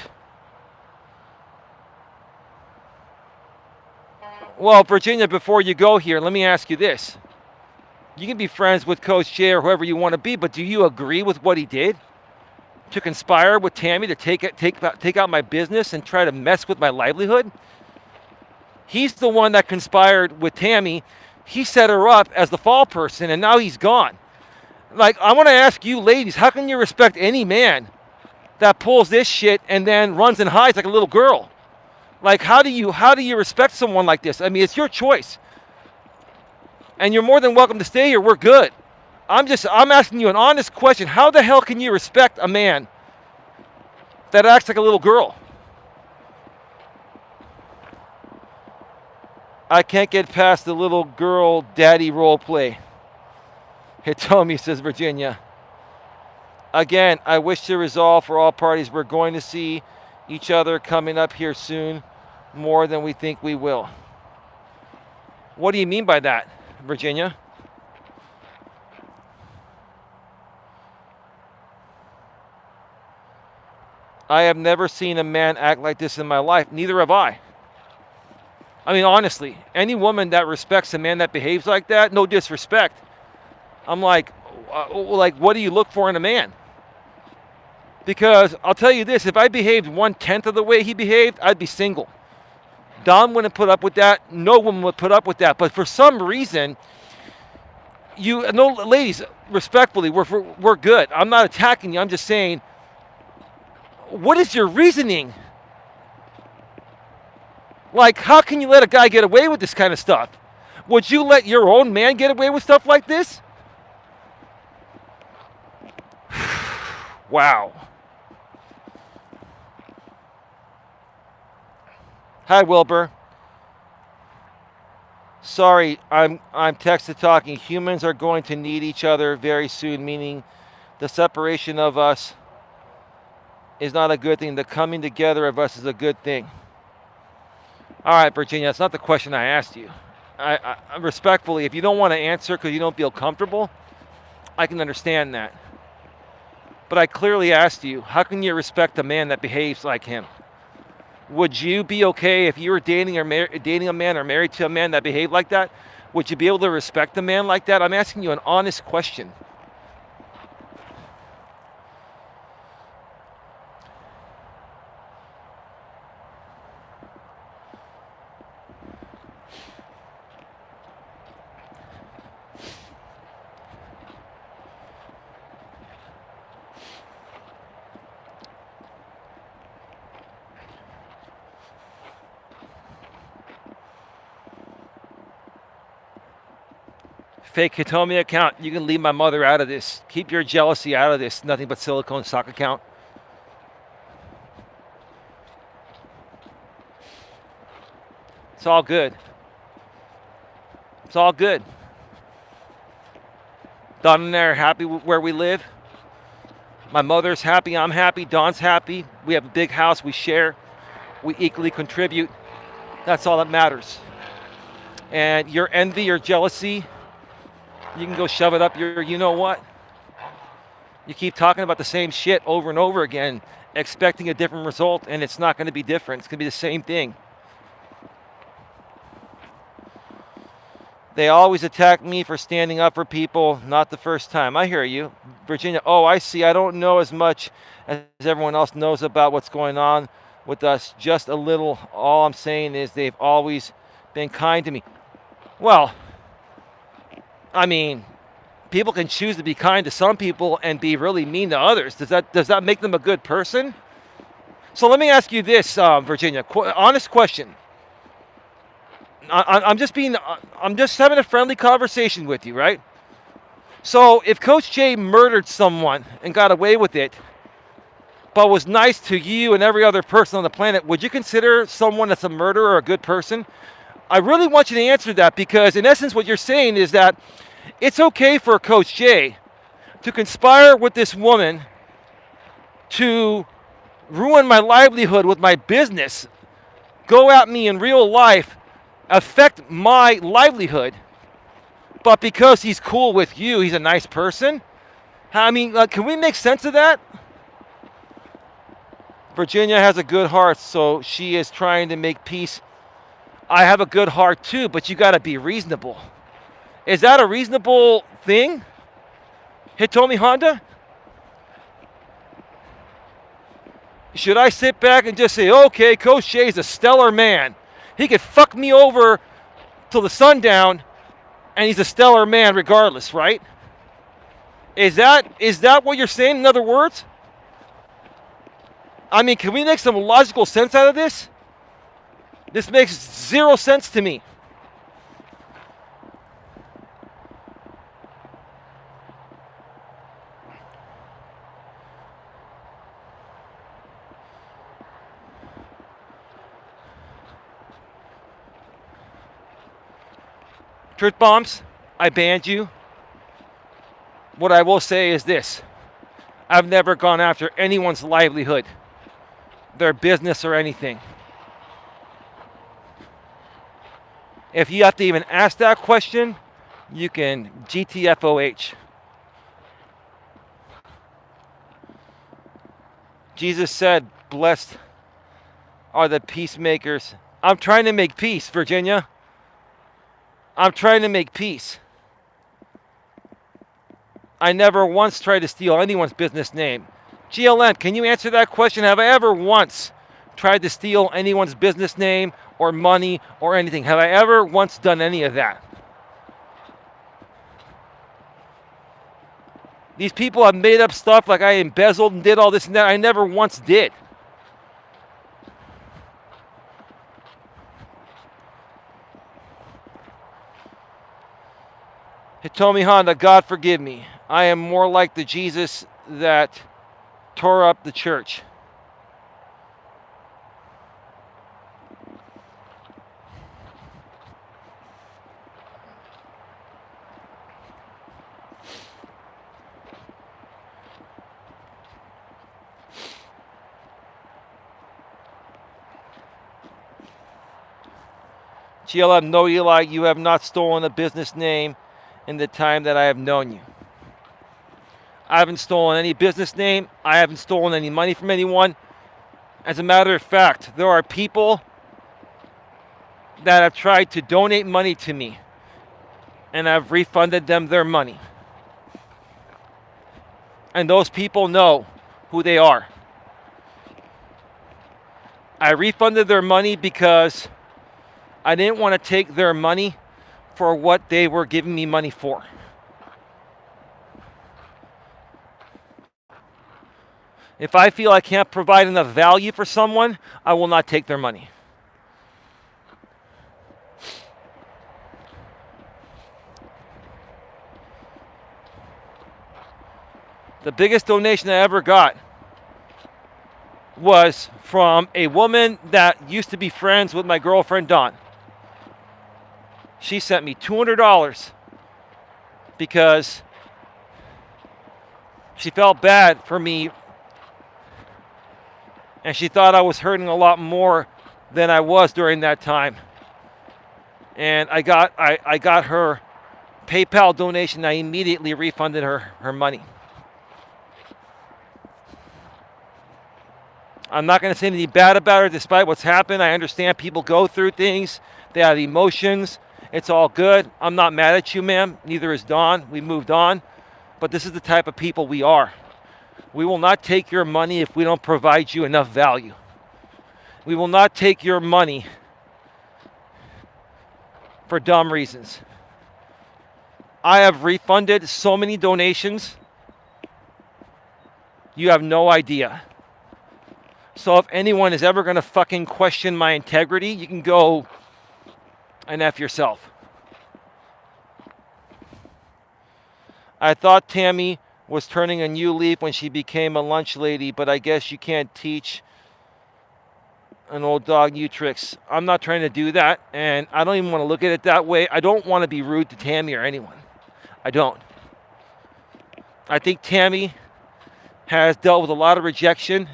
Well, Virginia, before you go here, let me ask you this. You can be friends with Coach Jay or whoever you want to be, but do you agree with what he did? To conspire with Tammy to take out my business and try to mess with my livelihood? He's the one that conspired with Tammy. He set her up as the fall person, and now he's gone. Like, I want to ask you ladies, how can you respect any man that pulls this shit and then runs and hides like a little girl? Like, how do you respect someone like this? I mean, it's your choice. And you're more than welcome to stay here. We're good. I'm asking you an honest question. How the hell can you respect a man that acts like a little girl? I can't get past the little girl daddy role play. Hitomi, says Virginia. Again, I wish to resolve for all parties. We're going to see each other coming up here soon, more than we think we will. What do you mean by that, Virginia? I have never seen a man act like this in my life. Neither have I. I mean, honestly, any woman that respects a man that behaves like that, no disrespect. I'm like, what do you look for in a man? Because I'll tell you this, if I behaved 1/10 of the way he behaved, I'd be single. Dom wouldn't put up with that. No woman would put up with that. But for some reason, ladies, respectfully, we're good. I'm not attacking you. I'm just saying, what is your reasoning? Like, how can you let a guy get away with this kind of stuff? Would you let your own man get away with stuff like this? Wow. Hi, Wilbur. Sorry, I'm texted talking. Humans are going to need each other very soon, meaning the separation of us is not a good thing. The coming together of us is a good thing. All right, Virginia, that's not the question I asked you. I respectfully, if you don't want to answer because you don't feel comfortable, I can understand that. But I clearly asked you, how can you respect a man that behaves like him? Would you be okay if you were dating a man or married to a man that behaved like that? Would you be able to respect a man like that? I'm asking you an honest question. Fake Hitomi account, you can leave my mother out of this. Keep your jealousy out of this. Nothing but silicone sock account. It's all good. It's all good. Don and I are happy where we live. My mother's happy. I'm happy. Don's happy. We have a big house. We share. We equally contribute. That's all that matters. And your envy or jealousy, you can go shove it up your you-know-what. You keep talking about the same shit over and over again, expecting a different result, and it's not going to be different. It's going to be the same thing. They always attack me for standing up for people, not the first time. I hear you. Virginia, oh, I see. I don't know as much as everyone else knows about what's going on with us. Just a little. All I'm saying is they've always been kind to me. Well, I mean, people can choose to be kind to some people and be really mean to others. Does that make them a good person? So let me ask you this, Virginia. Honest question. I'm just having a friendly conversation with you, right? So if Coach J murdered someone and got away with it, but was nice to you and every other person on the planet, would you consider someone that's a murderer a good person? I really want you to answer that, because in essence what you're saying is that it's okay for Coach J to conspire with this woman to ruin my livelihood with my business, go at me in real life, affect my livelihood, but because he's cool with you, he's a nice person? I mean, can we make sense of that? Virginia has a good heart, so she is trying to make peace. I have a good heart too, but you got to be reasonable. Is that a reasonable thing? Hitomi Honda? Should I sit back and just say, okay, Coach J is a stellar man. He could fuck me over till the sundown, and he's a stellar man regardless, right? Is that what you're saying, in other words? I mean, can we make some logical sense out of this? This makes zero sense to me. Truth bombs, I banned you. What I will say is this. I've never gone after anyone's livelihood, their business or anything. If you have to even ask that question, you can GTFOH. Jesus said, blessed are the peacemakers. I'm trying to make peace, Virginia. I'm trying to make peace. I never once tried to steal anyone's business name. GLM, can you answer that question? Have I ever once tried to steal anyone's business name or money or anything? Have I ever once done any of that? These people have made up stuff like I embezzled and did all this and that. I never once did. Hitomi Honda, God forgive me. I am more like the Jesus that tore up the church. GLM, no Eli, you have not stolen a business name in the time that I have known you. I haven't stolen any business name. I haven't stolen any money from anyone. As a matter of fact, there are people that have tried to donate money to me, and I've refunded them their money. And those people know who they are. I refunded their money because I didn't want to take their money for what they were giving me money for. If I feel I can't provide enough value for someone, I will not take their money. The biggest donation I ever got was from a woman that used to be friends with my girlfriend, Dawn. She sent me $200 because she felt bad for me and she thought I was hurting a lot more than I was during that time. And I got her PayPal donation. I immediately refunded her money. I'm not going to say anything bad about her despite what's happened. I understand people go through things. They have emotions. It's all good. I'm not mad at you, ma'am. Neither is Dawn. We moved on. But this is the type of people we are. We will not take your money if we don't provide you enough value. We will not take your money for dumb reasons. I have refunded so many donations. You have no idea. So if anyone is ever going to fucking question my integrity, you can go and F yourself. I thought Tammy was turning a new leaf when she became a lunch lady, but I guess you can't teach an old dog new tricks. I'm not trying to do that, and I don't even want to look at it that way. I don't want to be rude to Tammy or anyone. I don't. I think Tammy has dealt with a lot of rejection.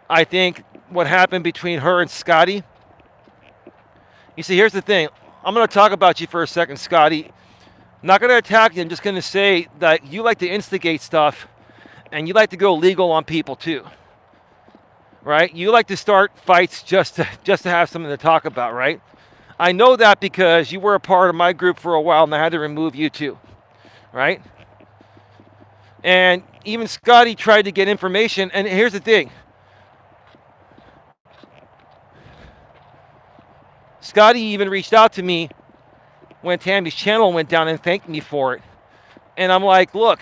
I think what happened between her and Scotty. You see, here's the thing. I'm going to talk about you for a second, Scotty. I'm not going to attack you. I'm just going to say that you like to instigate stuff and you like to go legal on people too. Right? You like to start fights just to have something to talk about, right? I know that because you were a part of my group for a while and I had to remove you too. Right? And even Scotty tried to get information. And here's the thing. Scotty even reached out to me when Tammy's channel went down and thanked me for it. And I'm like, look,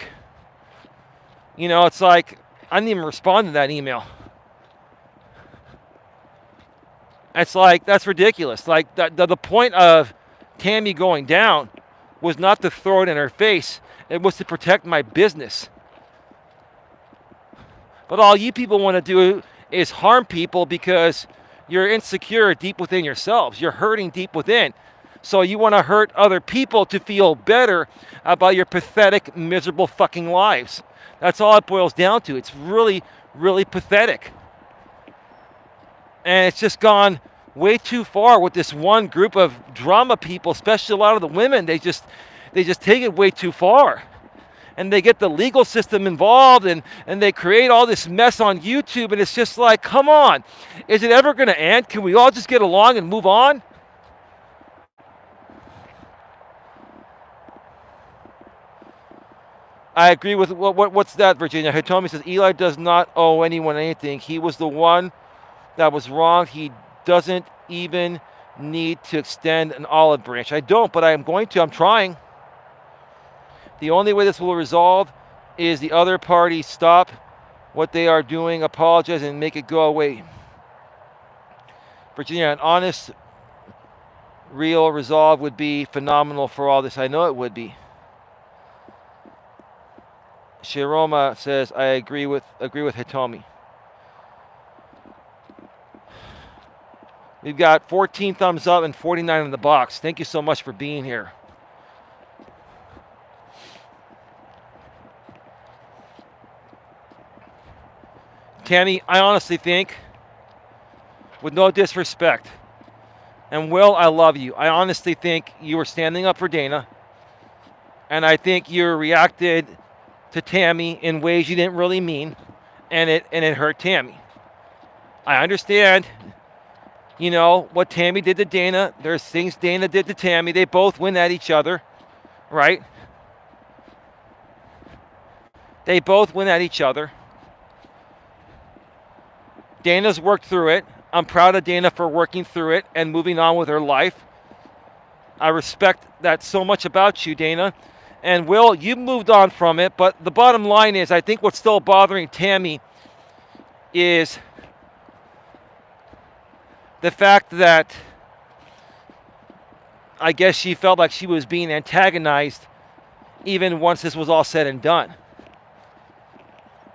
it's like, I didn't even respond to that email. It's like, that's ridiculous. Like, the point of Tammy going down was not to throw it in her face. It was to protect my business. But all you people want to do is harm people because you're insecure deep within yourselves. You're hurting deep within. So you want to hurt other people to feel better about your pathetic, miserable fucking lives. That's all it boils down to. It's really, really pathetic. And it's just gone way too far with this one group of drama people, especially a lot of the women. They just take it way too far. And they get the legal system involved, and they create all this mess on YouTube, and it's just like, come on. Is it ever going to end? Can we all just get along and move on? I agree with, what's that, Virginia? Hitomi says, Eli does not owe anyone anything. He was the one that was wrong. He doesn't even need to extend an olive branch. I don't, but I am going to. I'm trying. The only way this will resolve is the other party stop what they are doing, apologize, and make it go away. Virginia, an honest, real resolve would be phenomenal for all this. I know it would be. Shiroma says, I agree with Hitomi. We've got 14 thumbs up and 49 in the box. Thank you so much for being here. Tammy, I honestly think, with no disrespect, and Will, I love you. I honestly think you were standing up for Dana, and I think you reacted to Tammy in ways you didn't really mean, and it hurt Tammy. I understand, what Tammy did to Dana. There's things Dana did to Tammy. They both went at each other, right? They both went at each other. Dana's worked through it. I'm proud of Dana for working through it and moving on with her life. I respect that so much about you, Dana. And Will, you moved on from it, but the bottom line is, I think what's still bothering Tammy is the fact that I guess she felt like she was being antagonized even once this was all said and done.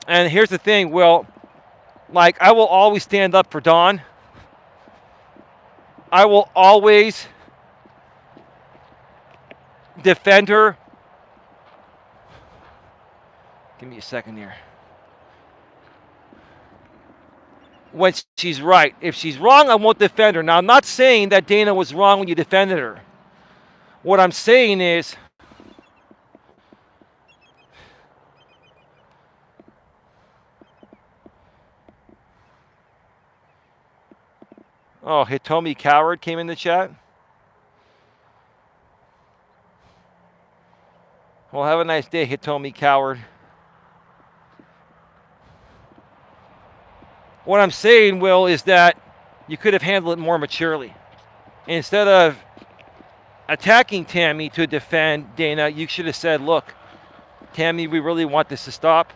And here's the thing, Will, I will always stand up for Dawn. I will always defend her. Give me a second here. When she's right. If she's wrong, I won't defend her. Now, I'm not saying that Dana was wrong when you defended her. What I'm saying is, oh, Hitomi Coward came in the chat. Well, have a nice day, Hitomi Coward. What I'm saying, Will, is that you could have handled it more maturely. Instead of attacking Tammy to defend Dana, you should have said, look, Tammy, we really want this to stop.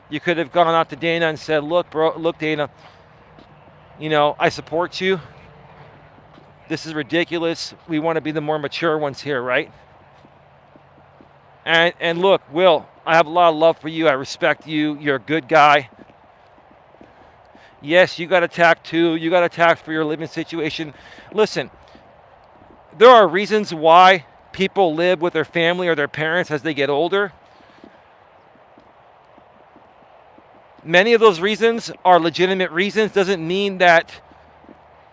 You could have gone out to Dana and said, look, Dana, I support you. This is ridiculous. We want to be the more mature ones here, right? And look, Will, I have a lot of love for you. I respect you. You're a good guy. Yes, you got attacked too. You got attacked for your living situation. Listen, there are reasons why people live with their family or their parents as they get older. Many of those reasons are legitimate reasons. Doesn't mean that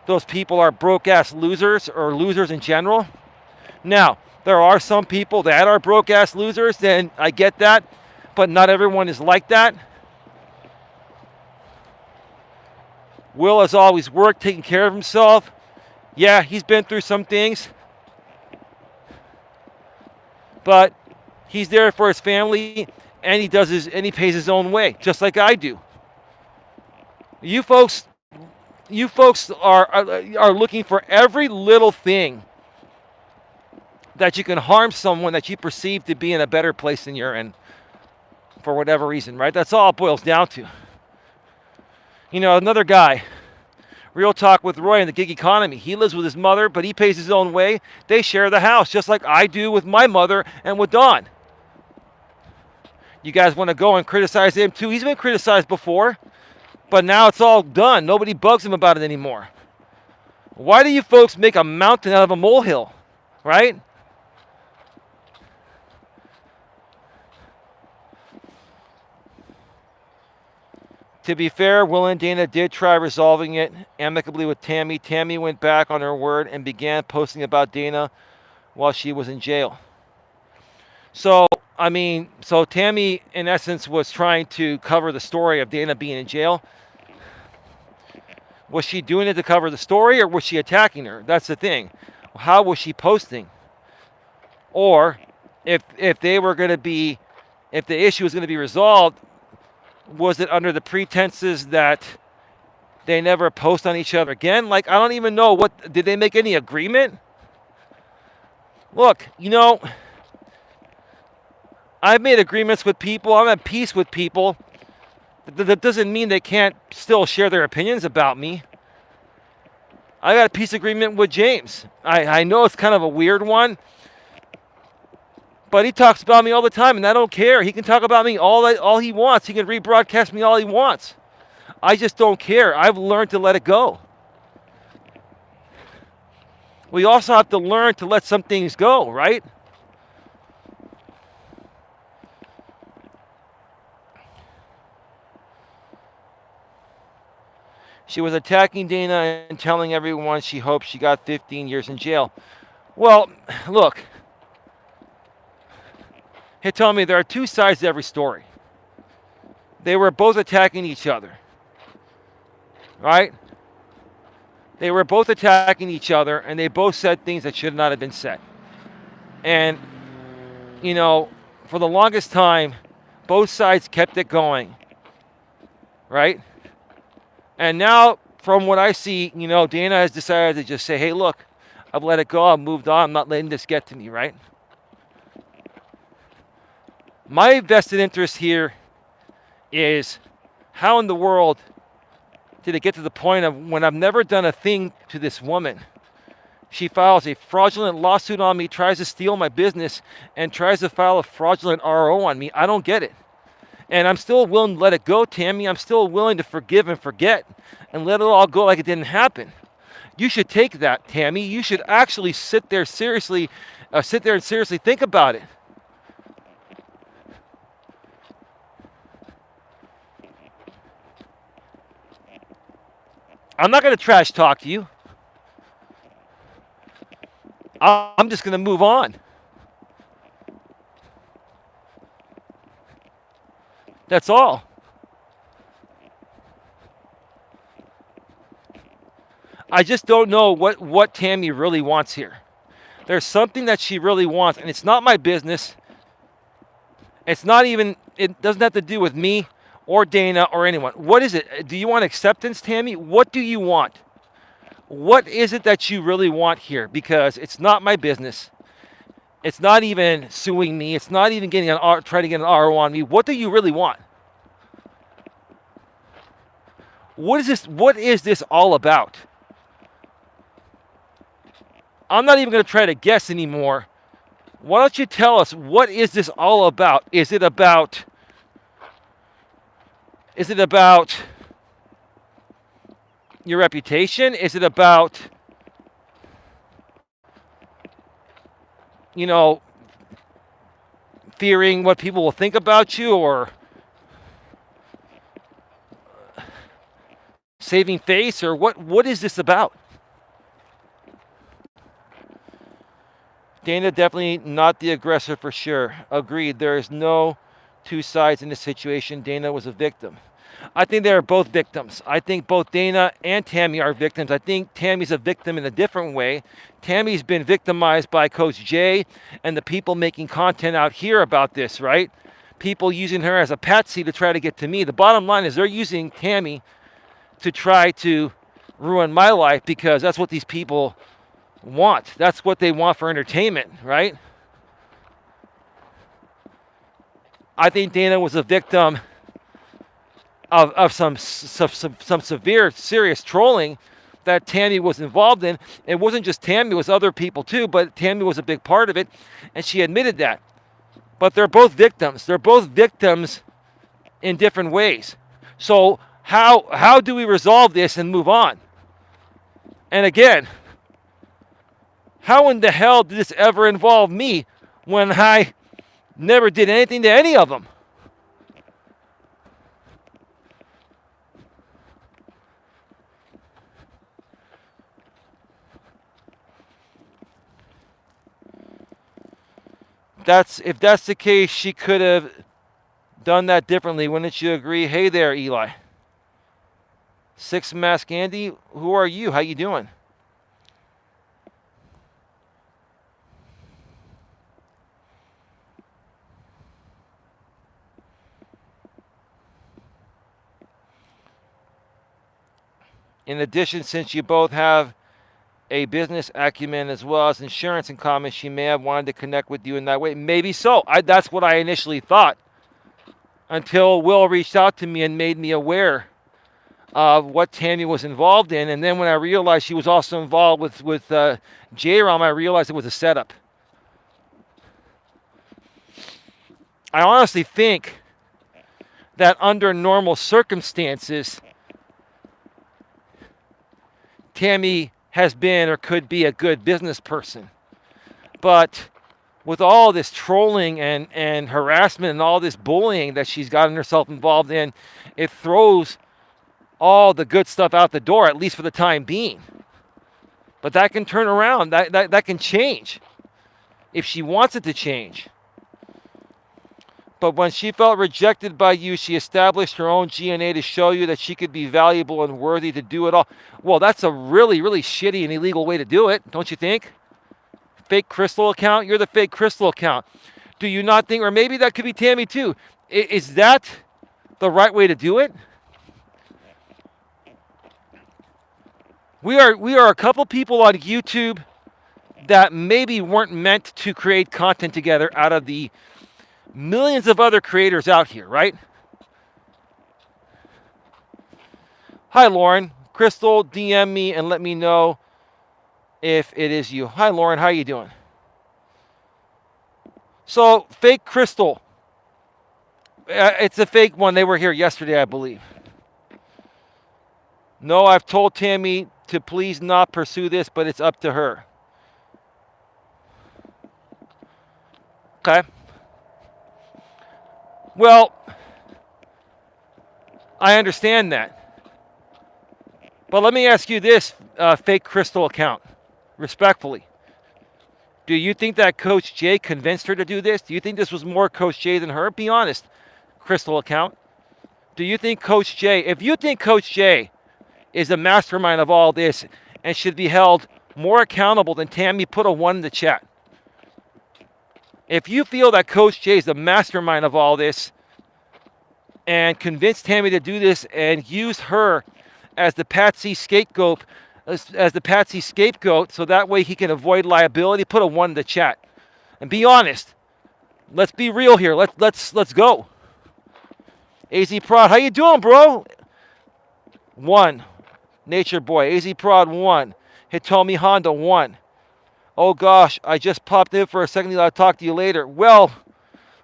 those people are broke-ass losers or losers in general. Now, there are some people that are broke-ass losers, and I get that, but not everyone is like that. Will has always worked, taking care of himself. Yeah, he's been through some things, but he's there for his family, and he pays his own way, just like I do. You folks are looking for every little thing that you can harm someone that you perceive to be in a better place than you're in, for whatever reason, right? That's all it boils down to. Another guy, real talk with Roy in the gig economy. He lives with his mother, but he pays his own way. They share the house, just like I do with my mother and with Dawn. You guys want to go and criticize him too? He's been criticized before, but now it's all done. Nobody bugs him about it anymore. Why do you folks make a mountain out of a molehill? right? To be fair, Will and Dana did try resolving it amicably with Tammy. Tammy went back on her word and began posting about Dana while she was in jail. So, I mean, so Tammy, in essence, was trying to cover the story of Dana being in jail. Was she doing it to cover the story, or was she attacking her? That's the thing. How was she posting? Or, if they were going to be, if the issue was going to be resolved, was it under the pretenses that they never post on each other again? Like, I don't even know what, did they make any agreement? Look, I've made agreements with people. I'm at peace with people. That doesn't mean they can't still share their opinions about me. I got a peace agreement with James. I know it's kind of a weird one, but he talks about me all the time, and I don't care. He can talk about me all he wants. He can rebroadcast me all he wants. I just don't care. I've learned to let it go. We also have to learn to let some things go, right? She was attacking Dana and telling everyone she hoped she got 15 years in jail. Well, look. He told me there are two sides to every story. They were both attacking each other. Right? They were both attacking each other, and they both said things that should not have been said. And, for the longest time, both sides kept it going. Right? And now, from what I see, Dana has decided to just say, hey, look, I've let it go. I've moved on. I'm not letting this get to me, right? My vested interest here is how in the world did it get to the point of when I've never done a thing to this woman? She files a fraudulent lawsuit on me, tries to steal my business, and tries to file a fraudulent RO on me. I don't get it. And I'm still willing to let it go, Tammy. I'm still willing to forgive and forget and let it all go like it didn't happen. You should take that, Tammy. You should actually sit there and seriously think about it. I'm not going to trash talk to you. I'm just going to move on. That's all. I just don't know what Tammy really wants here. There's something that she really wants, and it's not my business. It doesn't have to do with me or Dana or anyone. What is it? Do you want acceptance, Tammy? What do you want? What is it that you really want here? Because it's not my business. It's not even suing me. It's not even trying to get an RO on me. What do you really want? What is this? What is this all about? I'm not even going to try to guess anymore. Why don't you tell us, what is this all about? Is it about your reputation? Is it about, fearing what people will think about you, or saving face, or what is this about? Dana definitely not the aggressor for sure. Agreed. There is no two sides in this situation. Dana was a victim. I think they are both victims. I think both Dana and Tammy are victims. I think Tammy's a victim in a different way. Tammy's been victimized by Coach J and the people making content out here about this, right? People using her as a patsy to try to get to me. The bottom line is they're using Tammy to try to ruin my life because that's what these people want. That's what they want for entertainment, right? I think Dana was a victim of some severe, serious trolling that Tammy was involved in. It wasn't just Tammy, it was other people too, but Tammy was a big part of it, and she admitted that. But they're both victims. They're both victims in different ways. So how do we resolve this and move on? And again, How in the hell did this ever involve me when I never did anything to any of them? If that's the case, she could have done that differently. Wouldn't you agree? Hey there, Eli. Six Mask Andy, who are you? How you doing? In addition, since you both have a business acumen as well as insurance in common, she may have wanted to connect with you in that way. Maybe so. That's what I initially thought until Will reached out to me and made me aware of what Tammy was involved in. And then when I realized she was also involved with J-Rom, I realized it was a setup. I honestly think that under normal circumstances, Tammy has been or could be a good business person. But with all this trolling and harassment and all this bullying that she's gotten herself involved in, it throws all the good stuff out the door, at least for the time being. But that can turn around. That can change if she wants it to change. But when she felt rejected by you, she established her own G&A to show you that she could be valuable and worthy to do it all. Well, that's a really, really shitty and illegal way to do it, don't you think? Fake Crystal account? You're the fake Crystal account. Do you not think, or maybe that could be Tammy too, is that the right way to do it? We are a couple people on YouTube that maybe weren't meant to create content together out of the millions of other creators out here, right? Hi, Lauren. Crystal, DM me and let me know if it is you. Hi, Lauren. How are you doing? So, fake Crystal. It's a fake one. They were here yesterday, I believe. No, I've told Tammy to please not pursue this, but it's up to her. Okay. Well, I understand that. But let me ask you this, fake Crystal account, respectfully. Do you think that Coach J convinced her to do this? Do you think this was more Coach J than her? Be honest, Crystal account. Do you think Coach J, if you think Coach J is the mastermind of all this and should be held more accountable than Tammy, put a 1 in the chat. If you feel that Coach J is the mastermind of all this and convinced Tammy to do this and use her as the patsy scapegoat, so that way he can avoid liability, put a 1 in the chat. And be honest. Let's be real here. Let's go. AZ Prod, how you doing, bro? 1. Nature Boy. AZ Prod 1. Hitomi Honda 1. Oh gosh, I just popped in for a second. I'll talk to you later. Well,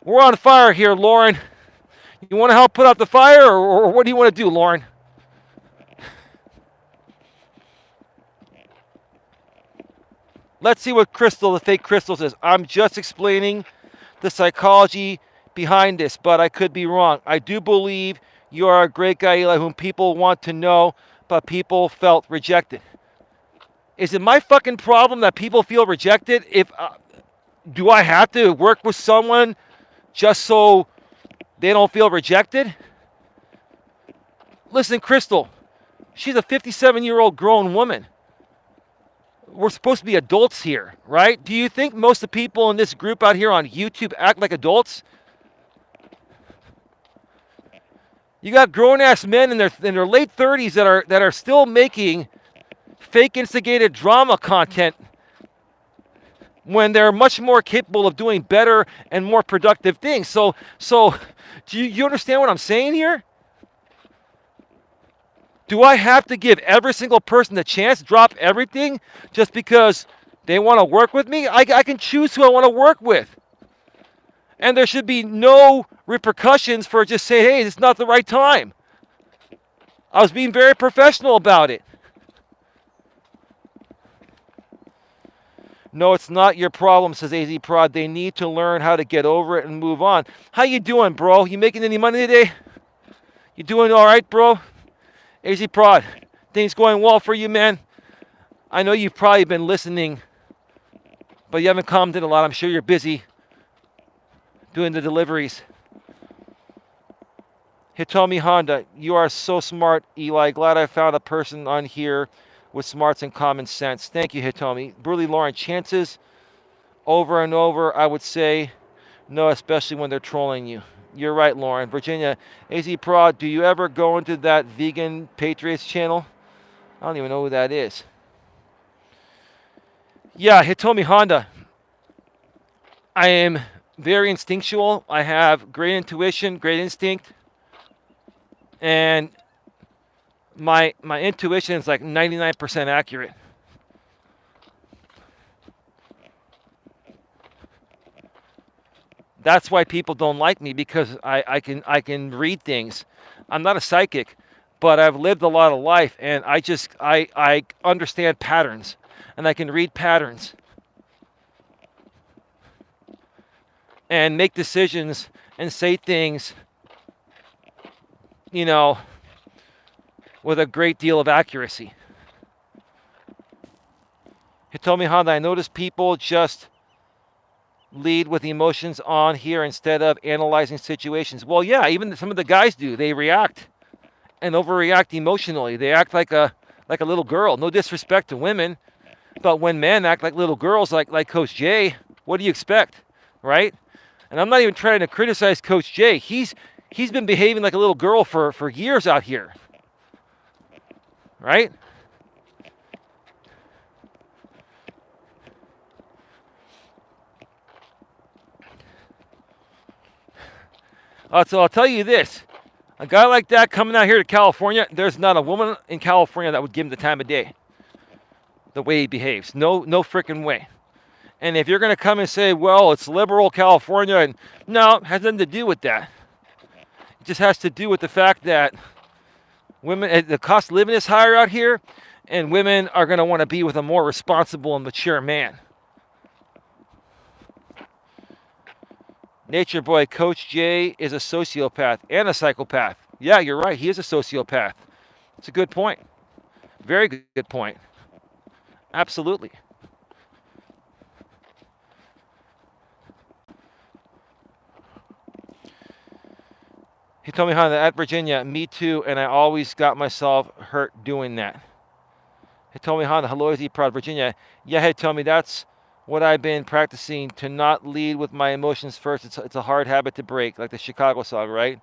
we're on fire here, Lauren. You want to help put out the fire, or what do you want to do, Lauren? Let's see what Crystal, the fake Crystal, says. I'm just explaining the psychology behind this, but I could be wrong. I do believe you are a great guy, Eli, whom people want to know, but people felt rejected. Is it my fucking problem that people feel rejected? Do I have to work with someone just so they don't feel rejected? Listen, Crystal, she's a 57-year-old grown woman. We're supposed to be adults here, right? Do you think most of the people in this group out here on YouTube act like adults? You got grown-ass men in their late 30s that are still making fake instigated drama content when they're much more capable of doing better and more productive things. So do you understand what I'm saying here? Do I have to give every single person the chance, drop everything just because they want to work with me? I can choose who I want to work with. And there should be no repercussions for just saying, hey, it's not the right time. I was being very professional about it. No, it's not your problem, says AZ Prod. They need to learn how to get over it and move on. How you doing, bro? You making any money today? You doing all right, bro? AZ Prod, things going well for you, man? I know you've probably been listening, but you haven't commented a lot. I'm sure you're busy doing the deliveries. Hitomi Honda, you are so smart, Eli. Glad I found a person on here with smarts and common sense. Thank you, Hitomi. Burley Lauren, chances over and over, I would say no, especially when they're trolling you. You're right, Lauren. Virginia, AZ Prod, do you ever go into that Vegan Patriots channel? I don't even know who that is. Yeah, Hitomi Honda. I am very instinctual. I have great intuition, great instinct. And my intuition is like 99% accurate. That's why people don't like me, because I can read things. I'm not a psychic, but I've lived a lot of life, and I understand patterns, and I can read patterns and make decisions and say things, you know, with a great deal of accuracy. Hitomi Honda, I notice people just lead with emotions on here instead of analyzing situations. Well, yeah, even some of the guys do. They react and overreact emotionally. They act like a little girl. No disrespect to women, but when men act like little girls, like Coach J, what do you expect, right? And I'm not even trying to criticize Coach J. He's been behaving like a little girl for years out here, right? So I'll tell you this. A guy like that coming out here to California, there's not a woman in California that would give him the time of day. The way he behaves. No freaking way. And if you're going to come and say, well, it's liberal California, and no, it has nothing to do with that. It just has to do with the fact that women, the cost of living is higher out here, and women are going to want to be with a more responsible and mature man. Nature Boy, Coach J is a sociopath and a psychopath. Yeah, you're right. He is a sociopath. It's a good point. Very good point. Absolutely. He told me how at Virginia, me too, and I always got myself hurt doing that. He told me how the hello is proud Virginia. Yeah, he told me that's what I've been practicing, to not lead with my emotions first. It's a hard habit to break, like the Chicago song, right?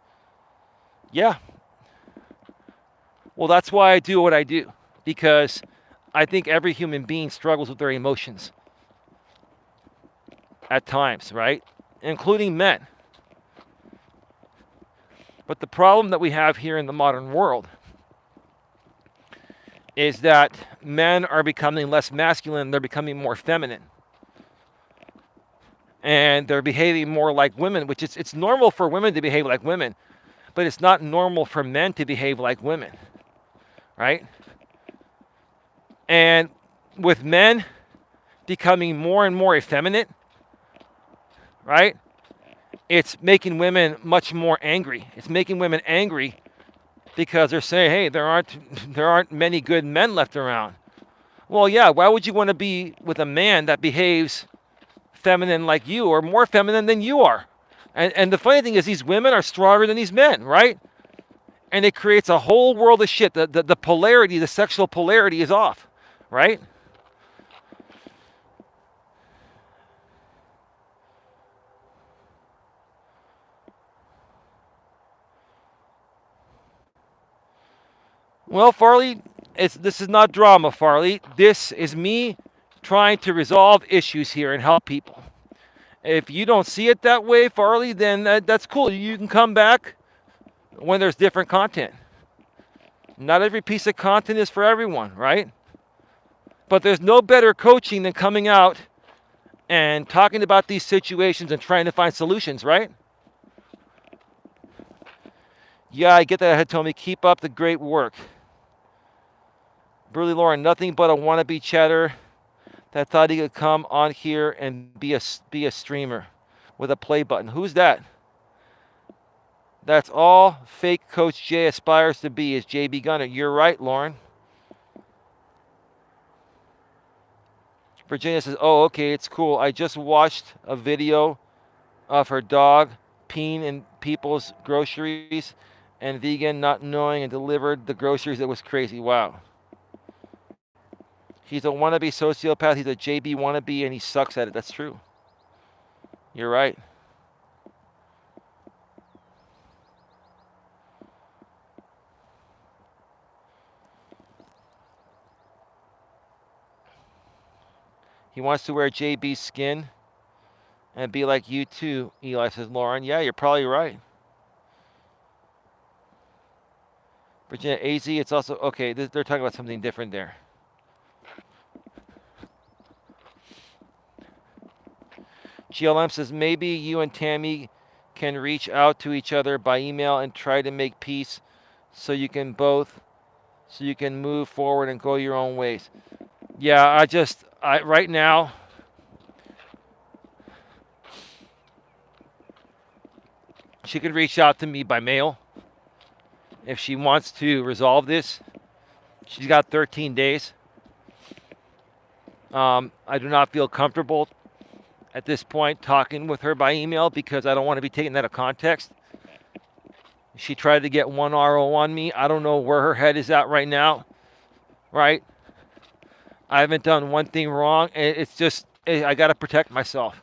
Yeah. Well, that's why I do what I do, because I think every human being struggles with their emotions at times, right? Including men. But the problem that we have here in the modern world is that men are becoming less masculine, they're becoming more feminine. And they're behaving more like women, which it's normal for women to behave like women, but it's not normal for men to behave like women, right? And with men becoming more and more effeminate, right? It's making women much more angry. It's making women angry because they're saying, hey, there aren't many good men left around. Well, yeah, why would you want to be with a man that behaves feminine like you, or more feminine than you are? And the funny thing is, these women are stronger than these men, right? And it creates a whole world of shit. The polarity, the sexual polarity is off, right? Well, Farley, this is not drama, Farley. This is me trying to resolve issues here and help people. If you don't see it that way, Farley, then that's cool. You can come back when there's different content. Not every piece of content is for everyone, right? But there's no better coaching than coming out and talking about these situations and trying to find solutions, right? Yeah, I get that, Hitomi. Keep up the great work. Burley Lauren, nothing but a wannabe chatter that thought he could come on here and be a streamer with a play button. Who's that? That's all fake Coach J aspires to be is JB Gunner. You're right, Lauren. Virginia says, oh, okay, it's cool. I just watched a video of her dog peeing in people's groceries and vegan not knowing and delivered the groceries. It was crazy. Wow. He's a wannabe sociopath. He's a JB wannabe and he sucks at it. That's true. You're right. He wants to wear JB's skin and be like you too, Eli, says Lauren. Yeah, you're probably right. Virginia, AZ, it's also, okay, they're talking about something different there. GLM says, maybe you and Tammy can reach out to each other by email and try to make peace so you can move forward and go your own ways. Yeah, right now, she could reach out to me by mail if she wants to resolve this. She's got 13 days. I do not feel comfortable at this point talking with her by email because I don't want to be taken out of context. She tried to get 1RO on me. I don't know where her head is at right now, right? I haven't done one thing wrong. It's just, I got to protect myself.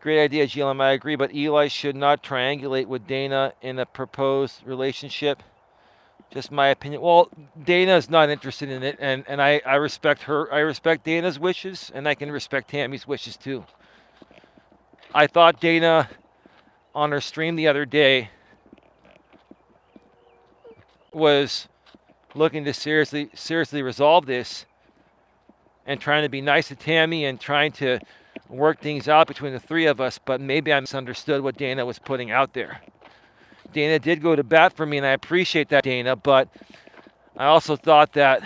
Great idea, GLM. I agree, but Eli should not triangulate with Dana in a proposed relationship. Just my opinion. Well, Dana's not interested in it, and I respect her. I respect Dana's wishes, and I can respect Tammy's wishes too. I thought Dana, on her stream the other day, was looking to seriously resolve this and trying to be nice to Tammy and trying to work things out between the three of us, but maybe I misunderstood what Dana was putting out there. Dana did go to bat for me, and I appreciate that, Dana, but I also thought that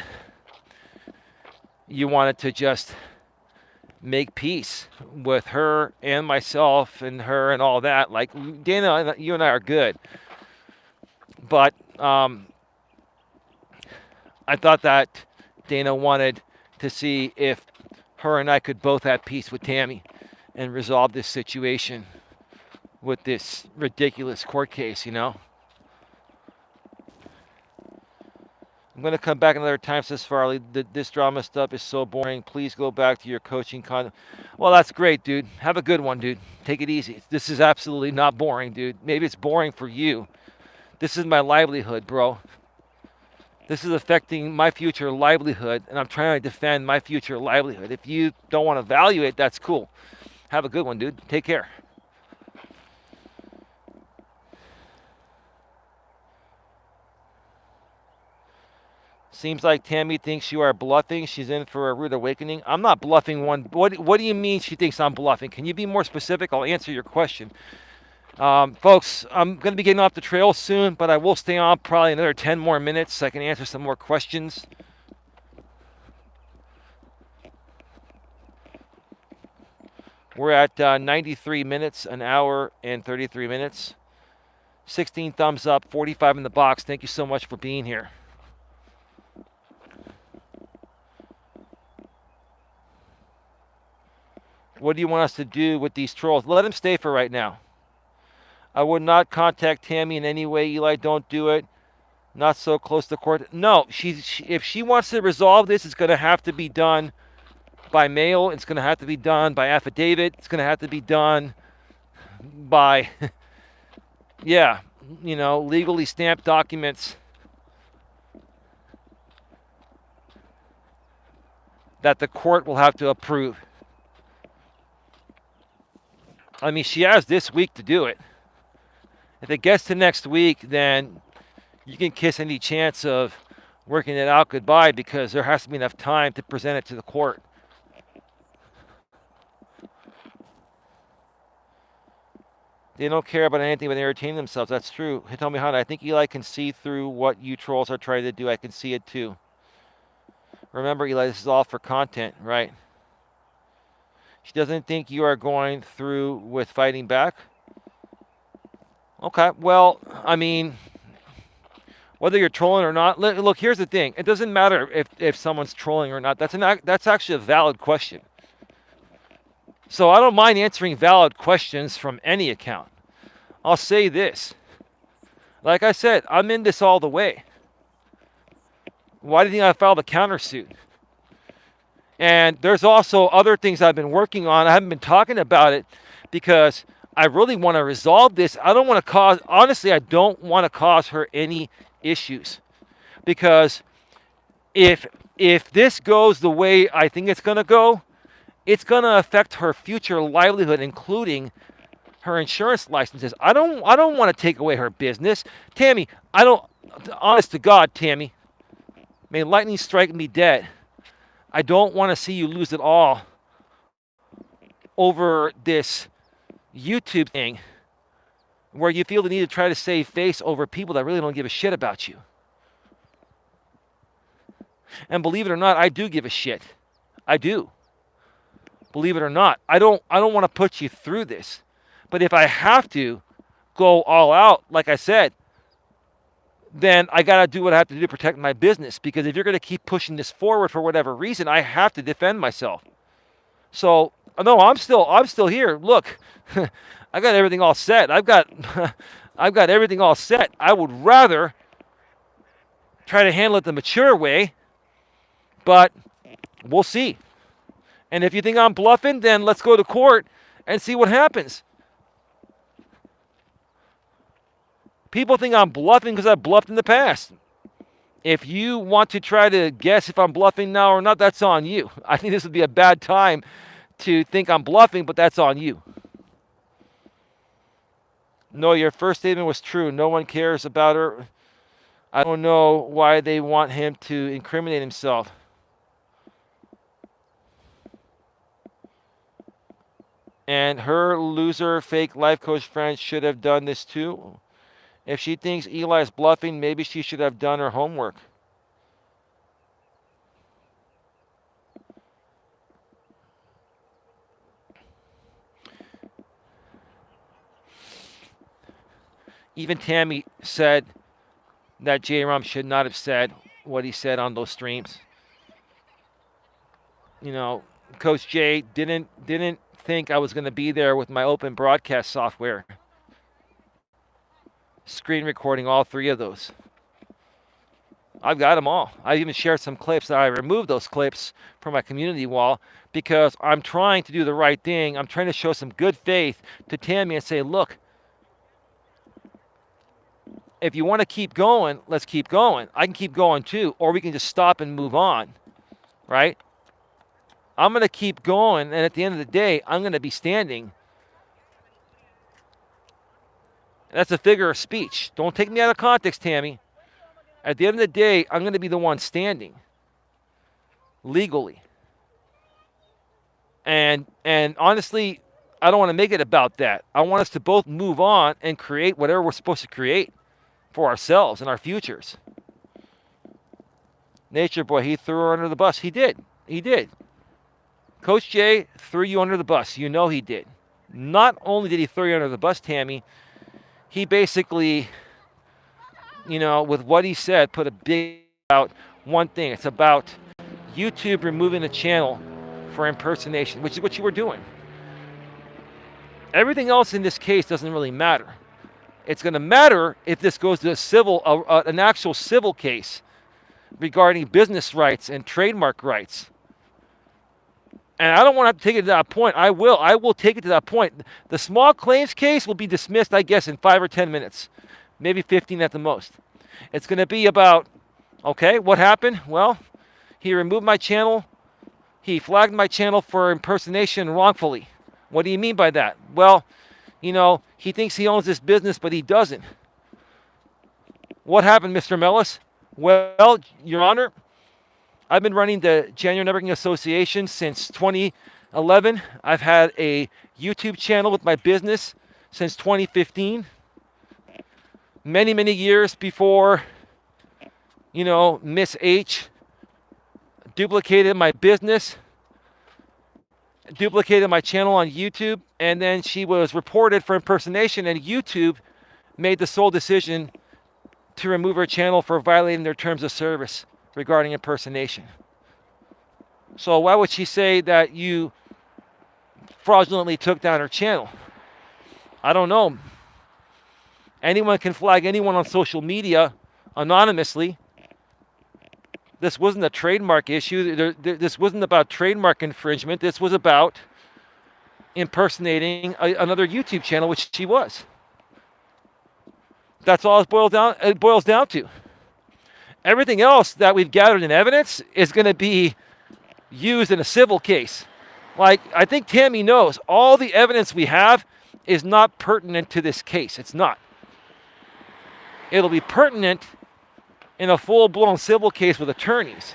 you wanted to just make peace with her and myself and her and all that. Like, Dana, you and I are good. But I thought that Dana wanted to see if her and I could both have peace with Tammy and resolve this situation with this ridiculous court case, you know? I'm going to come back another time, says Farley. This drama stuff is so boring. Please go back to your coaching content. Well, that's great, dude. Have a good one, dude. Take it easy. This is absolutely not boring, dude. Maybe it's boring for you. This is my livelihood, bro. This is affecting my future livelihood, and I'm trying to defend my future livelihood. If you don't want to value it, that's cool. Have a good one, dude. Take care. Seems like Tammy thinks you are bluffing. She's in for a rude awakening. I'm not bluffing one. What do you mean she thinks I'm bluffing? Can you be more specific? I'll answer your question. Folks, I'm going to be getting off the trail soon, but I will stay on probably another 10 more minutes so I can answer some more questions. We're at 93 minutes, an hour and 33 minutes. 16 thumbs up, 45 in the box. Thank you so much for being here. What do you want us to do with these trolls? Let them stay for right now. I would not contact Tammy in any way. Eli, don't do it. Not so close to court. No, if she wants to resolve this, it's going to have to be done by mail. It's going to have to be done by affidavit. It's going to have to be done by, yeah, you know, legally stamped documents that the court will have to approve. I mean, she has this week to do it. If it gets to next week, then you can kiss any chance of working it out goodbye because there has to be enough time to present it to the court. They don't care about anything but entertaining themselves. That's true. Tell me, Honda, I think Eli can see through what you trolls are trying to do. I can see it too. Remember, Eli, this is all for content, right? She doesn't think you are going through with fighting back. Okay, well, I mean, whether you're trolling or not, look, here's the thing. It doesn't matter if someone's trolling or not. That's actually a valid question. So I don't mind answering valid questions from any account. I'll say this. Like I said, I'm in this all the way. Why do you think I filed a countersuit? And there's also other things I've been working on. I haven't been talking about it because I really want to resolve this. I don't want to cause, honestly, I don't want to cause her any issues. Because if this goes the way I think it's going to go, it's going to affect her future livelihood, including her insurance licenses. I don't want to take away her business. Tammy, honest to God, Tammy, may lightning strike me dead. I don't want to see you lose it all over this YouTube thing where you feel the need to try to save face over people that really don't give a shit about you. And believe it or not, I do give a shit. I do. Believe it or not. I don't want to put you through this. But if I have to go all out, like I said, then I got to do what I have to do to protect my business. Because if you're going to keep pushing this forward for whatever reason, I have to defend myself. So, no, I'm still here. Look, I got everything all set. I've got everything all set. I would rather try to handle it the mature way, but we'll see. And if you think I'm bluffing, then let's go to court and see what happens. People think I'm bluffing because I've bluffed in the past. If you want to try to guess if I'm bluffing now or not, that's on you. I think this would be a bad time to think I'm bluffing, but that's on you. No, your first statement was true. No one cares about her. I don't know why they want him to incriminate himself. And her loser fake life coach friend should have done this too. If she thinks Eli is bluffing, maybe she should have done her homework. Even Tammy said that J-Rom should not have said what he said on those streams. You know, Coach J didn't think I was going to be there with my open broadcast software. Screen recording all three of those. I've got them all. I even shared some clips. I removed those clips from my community wall because I'm trying to do the right thing. I'm trying to show some good faith to Tammy and say, look, if you want to keep going, let's keep going. I can keep going too, or we can just stop and move on, right? I'm going to keep going, and at the end of the day, I'm going to be standing. That's a figure of speech. Don't take me out of context, Tammy. At the end of the day, I'm going to be the one standing legally. And honestly, I don't want to make it about that. I want us to both move on and create whatever we're supposed to create for ourselves and our futures. Nature Boy, he threw her under the bus. He did. He did. Coach J threw you under the bus. You know he did. Not only did he throw you under the bus, Tammy, he basically, you know, with what he said, put a big out one thing. It's about YouTube removing the channel for impersonation, which is what you were doing. Everything else in this case doesn't really matter. It's going to matter if this goes to an actual civil case regarding business rights and trademark rights. And I don't want to take it to that point. I will take it to that point. The small claims case will be dismissed, I guess, in 5 or 10 minutes. Maybe 15 at the most. It's going to be about, okay, what happened? Well, he removed my channel. He flagged my channel for impersonation wrongfully. What do you mean by that? Well, you know, he thinks he owns this business, but he doesn't. What happened, Mr. Melas? Well, Your Honor, I've been running the January Networking Association since 2011. I've had a YouTube channel with my business since 2015. Many, many years before, Miss H duplicated my business, duplicated my channel on YouTube, and then she was reported for impersonation, and YouTube made the sole decision to remove her channel for violating their terms of service regarding impersonation. So why would she say that you fraudulently took down her channel? I don't know. Anyone can flag anyone on social media anonymously. This wasn't a trademark issue. This wasn't about trademark infringement. This was about impersonating another YouTube channel, which she was. That's all it boils down to. Everything else that we've gathered in evidence is going to be used in a civil case. Like, I think Tammy knows, all the evidence we have is not pertinent to this case. It's not. It'll be pertinent in a full-blown civil case with attorneys.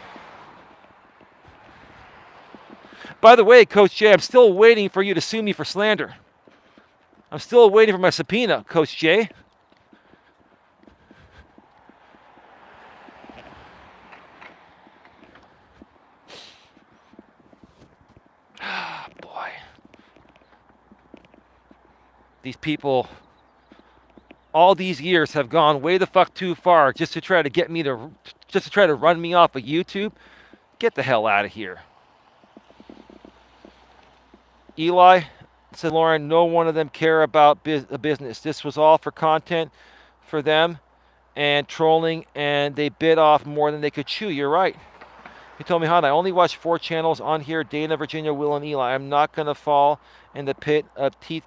By the way, Coach Jay, I'm still waiting for you to sue me for slander. I'm still waiting for my subpoena, Coach Jay. Boy. These people, all these years, have gone way the fuck too far just to try to get me to, just to try to run me off of YouTube. Get the hell out of here. Eli said, Lauren, no one of them care about the business. This was all for content for them and trolling, and they bit off more than they could chew. You're right. He told me, I only watch 4 channels on here, Dana, Virginia, Will, and Eli. I'm not going to fall in the pit of teeth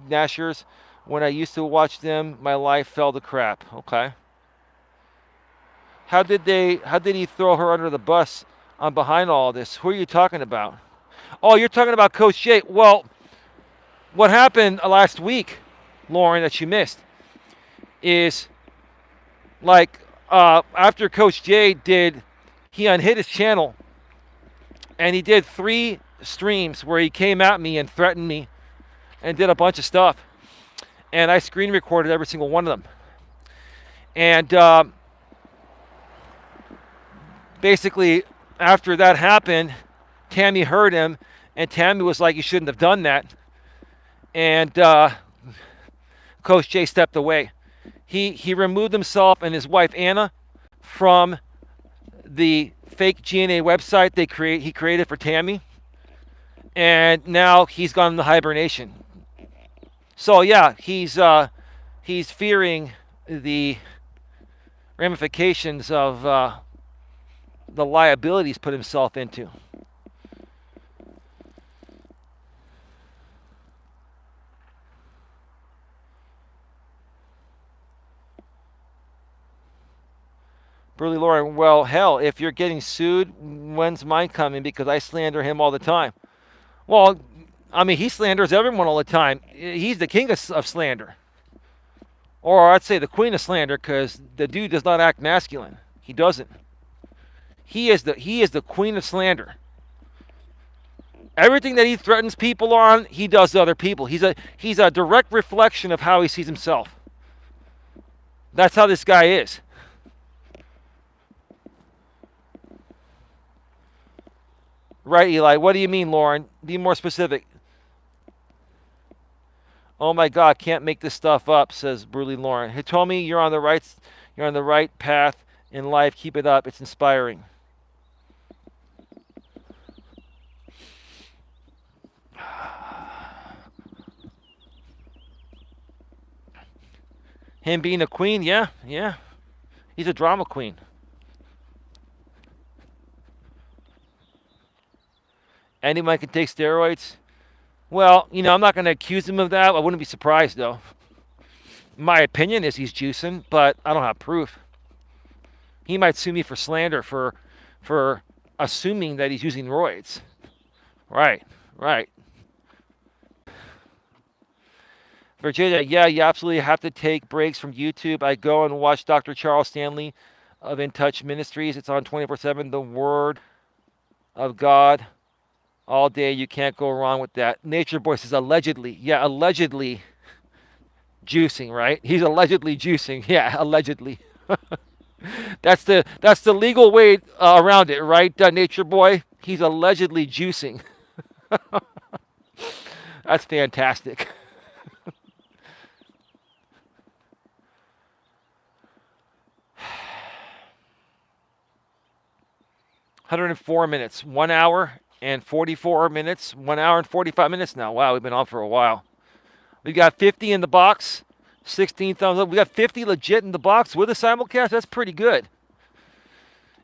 gnashers. When I used to watch them, my life fell to crap. Okay. How did he throw her under the bus on behind all this? Who are you talking about? Oh, you're talking about Coach Jay. Well, what happened last week, Lauren, that you missed, is like after Coach Jay he unhid his channel, and he did 3 streams where he came at me and threatened me and did a bunch of stuff. And I screen recorded every single one of them. And basically, after that happened, Tammy heard him, and Tammy was like, you shouldn't have done that. And Coach Jay stepped away. He removed himself and his wife, Anna, from the fake GNA website he created for Tammy. And now he's gone into hibernation. So yeah, he's fearing the ramifications of the liability he's put himself into. Burley Lauren, well, hell, if you're getting sued, when's mine coming? Because I slander him all the time. Well, I mean, he slanders everyone all the time. He's the king of slander. Or I'd say the queen of slander, because the dude does not act masculine. He doesn't. He is the queen of slander. Everything that he threatens people on, he does to other people. He's a direct reflection of how he sees himself. That's how this guy is. Right, Eli. What do you mean, Lauren? Be more specific. Oh my God, can't make this stuff up, says Burley Lauren. He told me you're on the right path in life. Keep it up. It's inspiring. Him being a queen, yeah. He's a drama queen. Anyone can take steroids? Well, I'm not going to accuse him of that. I wouldn't be surprised, though. My opinion is he's juicing, but I don't have proof. He might sue me for slander for assuming that he's using roids. Right. Virginia, yeah, you absolutely have to take breaks from YouTube. I go and watch Dr. Charles Stanley of In Touch Ministries. It's on 24/7, the Word of God. All day, you can't go wrong with that. Nature Boy says allegedly. Yeah, allegedly. Juicing, right? He's allegedly juicing. Yeah, allegedly. That's the legal way around it, right, Nature Boy? He's allegedly juicing. That's fantastic. 104 minutes, 1 hour and 44 minutes, 1 hour and 45 minutes now. Wow, we've been on for a while. We got 50 in the box, 16 thumbs up. We got 50 legit in the box with a simulcast. That's pretty good.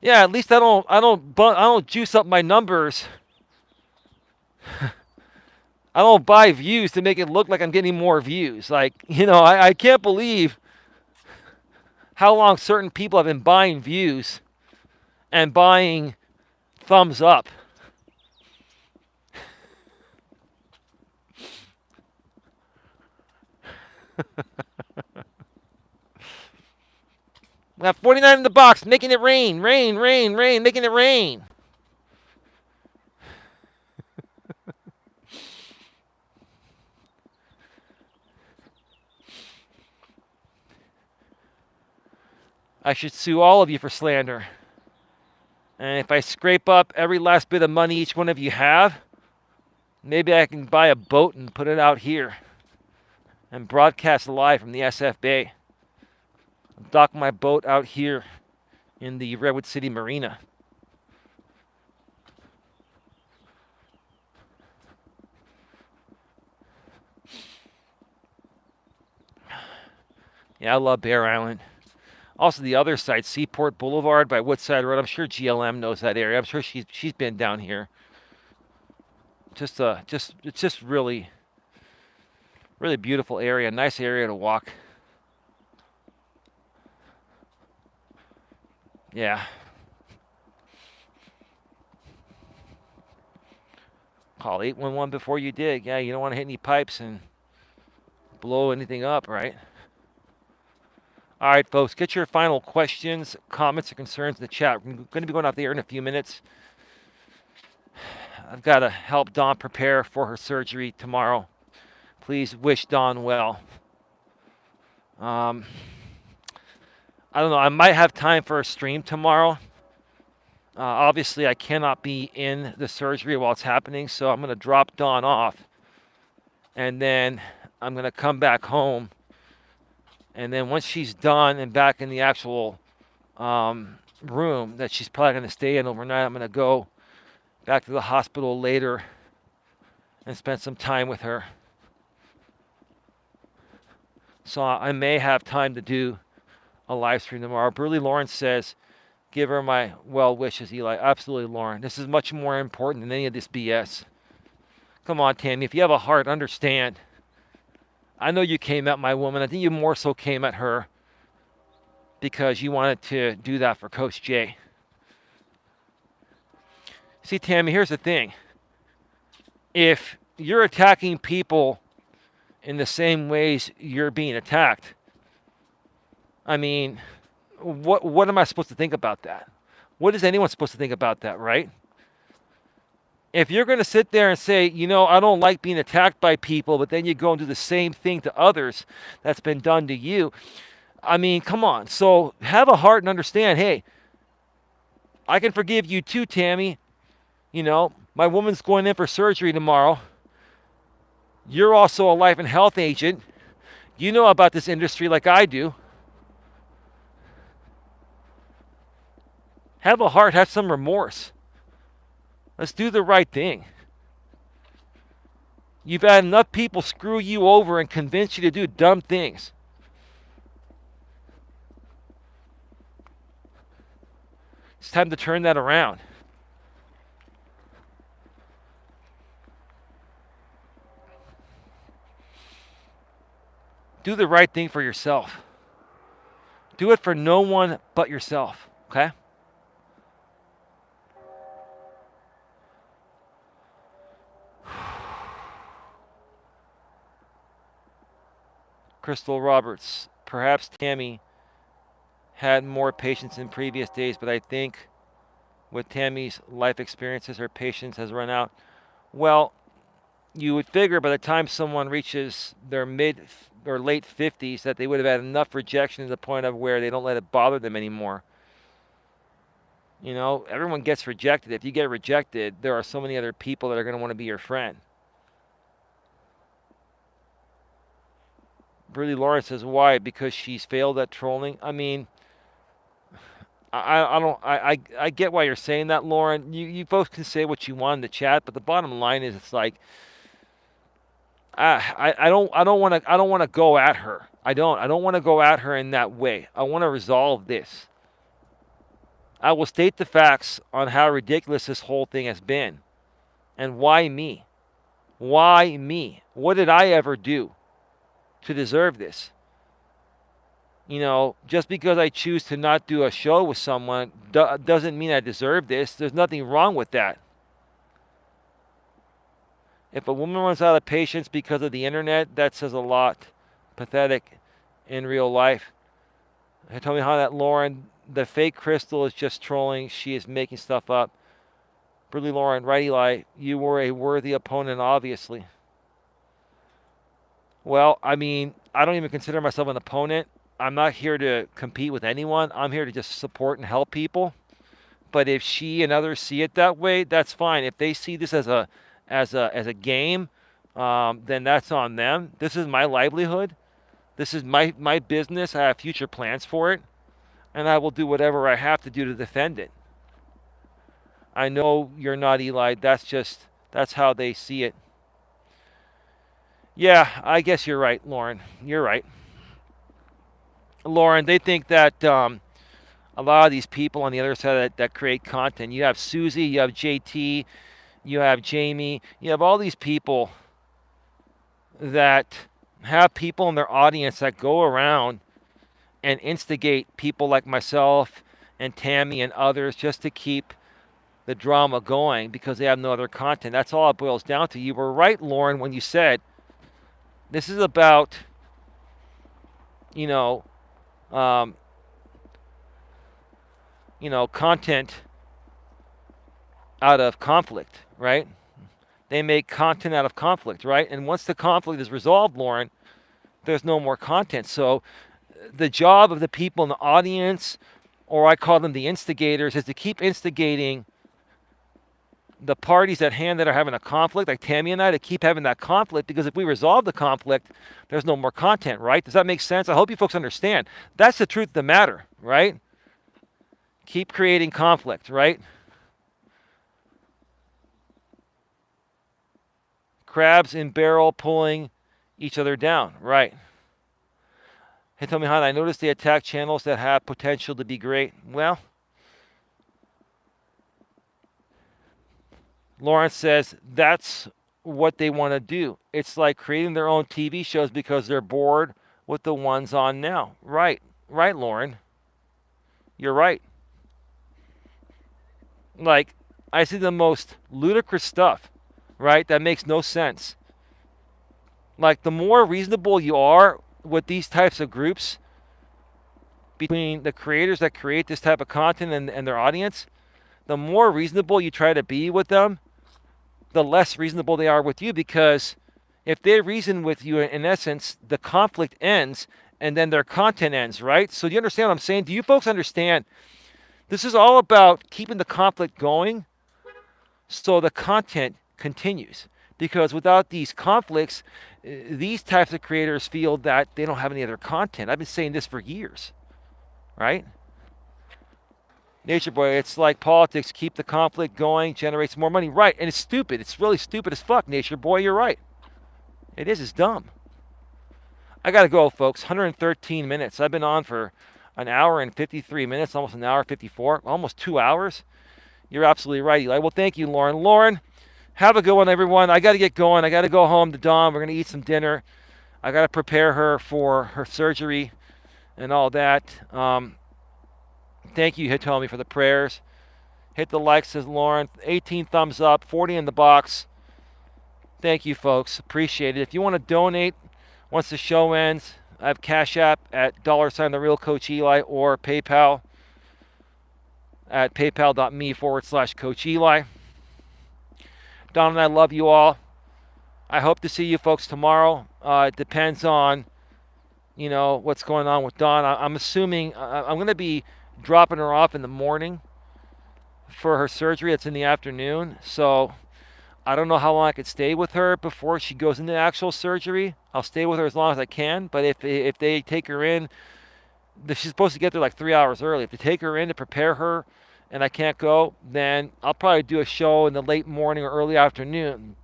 Yeah, at least I don't juice up my numbers. I don't buy views to make it look like I'm getting more views. Like, I can't believe how long certain people have been buying views and buying thumbs up. We got 49 in the box, making it rain, rain, rain, rain, making it rain. I should sue all of you for slander. And if I scrape up every last bit of money each one of you have, maybe I can buy a boat and put it out here and broadcast live from the SF Bay. Dock my boat out here in the Redwood City Marina. Yeah, I love Bear Island. Also, the other side, Seaport Boulevard by Woodside Road. I'm sure GLM knows that area. I'm sure she's been down here. It's just really, really beautiful area. Nice area to walk. Yeah. Call 811 before you dig. Yeah, you don't want to hit any pipes and blow anything up, right? All right, folks, get your final questions, comments, or concerns in the chat. We're going to be going out there in a few minutes. I've got to help Dawn prepare for her surgery tomorrow. Please wish Dawn well. I don't know. I might have time for a stream tomorrow. Obviously, I cannot be in the surgery while it's happening, so I'm going to drop Dawn off. And then I'm going to come back home. And then once she's done and back in the actual room that she's probably going to stay in overnight, I'm going to go back to the hospital later and spend some time with her. So I may have time to do a live stream tomorrow. Burley Lawrence says, give her my well wishes, Eli. Absolutely, Lauren. This is much more important than any of this BS. Come on, Tammy. If you have a heart, understand. I know you came at my woman. I think you more so came at her because you wanted to do that for Coach J. See, Tammy, here's the thing. If you're attacking people in the same ways you're being attacked, I mean, what am I supposed to think about that? What is anyone supposed to think about that, right? If you're going to sit there and say, I don't like being attacked by people, but then you go and do the same thing to others that's been done to you, I mean, come on. So have a heart and understand, hey, I can forgive you too, Tammy. My woman's going in for surgery tomorrow. You're also a life and health agent. You know about this industry like I do. Have a heart, have some remorse. Let's do the right thing. You've had enough people screw you over and convince you to do dumb things. It's time to turn that around. Do the right thing for yourself. Do it for no one but yourself, okay? Crystal Roberts, perhaps Tammy had more patience in previous days, but I think with Tammy's life experiences, her patience has run out. Well, you would figure by the time someone reaches their mid or late 50s that they would have had enough rejection to the point of where they don't let it bother them anymore. You know, everyone gets rejected. If you get rejected, there are so many other people that are going to want to be your friend. Briley Lawrence says, why? Because she's failed at trolling? I mean, I get why you're saying that, Lauren. You both can say what you want in the chat, but the bottom line is it's like I don't want to go at her. I don't want to go at her in that way. I want to resolve this. I will state the facts on how ridiculous this whole thing has been. And why me? Why me? What did I ever do to deserve this? You know, just because I choose to not do a show with someone doesn't mean I deserve this. There's nothing wrong with that. If a woman runs out of patience because of the internet, that says a lot. Pathetic in real life. Tell me how that, Lauren. The fake Crystal is just trolling. She is making stuff up. Briley Lauren, right, Eli? You were a worthy opponent, obviously. Well, I mean, I don't even consider myself an opponent. I'm not here to compete with anyone. I'm here to just support and help people. But if she and others see it that way, that's fine. If they see this as a game, then that's on them. This is my livelihood. This is my business. I have future plans for it, and I will do whatever I have to do to defend it. I know you're not, Eli. That's how they see it. Yeah, I guess you're right, Lauren. You're right. Lauren, they think that a lot of these people on the other side that create content, you have Susie, you have JT, you have Jamie, you have all these people that have people in their audience that go around and instigate people like myself and Tammy and others just to keep the drama going because they have no other content. That's all it boils down to. You were right, Lauren, when you said this is about, you know, content out of conflict, right? They make content out of conflict, right? And once the conflict is resolved, Lauren, there's no more content. So the job of the people in the audience, or I call them the instigators, is to keep instigating the parties at hand that are having a conflict, like Tammy and I, to keep having that conflict, because if we resolve the conflict, there's no more content, right? Does that make sense? I hope you folks understand. That's the truth of the matter, right? Keep creating conflict, right? Crabs in barrel pulling each other down, right? Hey, tell me, Han, I noticed they attack channels that have potential to be great. Well, Lawrence says that's what they want to do. It's like creating their own TV shows because they're bored with the ones on now. Right, Lauren. You're right. Like, I see the most ludicrous stuff, right? That makes no sense. Like, the more reasonable you are with these types of groups, between the creators that create this type of content and their audience, the more reasonable you try to be with them, the less reasonable they are with you, because if they reason with you, in essence, the conflict ends and then their content ends, right? So do you understand what I'm saying? Do you folks understand? This is all about keeping the conflict going so the content continues. Because without these conflicts, these types of creators feel that they don't have any other content. I've been saying this for years, right? Nature Boy, it's like politics. Keep the conflict going, generates more money. Right, and it's stupid. It's really stupid as fuck, Nature Boy. You're right. It is. It's dumb. I got to go, folks. 113 minutes. I've been on for an hour and 53 minutes, almost an hour 54, almost 2 hours. You're absolutely right, Eli. Well, thank you, Lauren. Lauren, have a good one, everyone. I got to get going. I got to go home to Dawn. We're going to eat some dinner. I got to prepare her for her surgery and all that. Thank you, Hitomi, for the prayers. Hit the like, says Lauren. 18 thumbs up, 40 in the box. Thank you, folks. Appreciate it. If you want to donate once the show ends, I have Cash App at $TheRealCoachEli or PayPal at paypal.me/Coach Eli. Don and I love you all. I hope to see you folks tomorrow. It depends on, what's going on with Dawn. I'm assuming I'm going to be dropping her off in the morning for her surgery. It's in the afternoon. So I don't know how long I could stay with her before she goes into actual surgery. I'll stay with her as long as I can. But if they take her in, she's supposed to get there like 3 hours early. If they take her in to prepare her and I can't go, then I'll probably do a show in the late morning or early afternoon.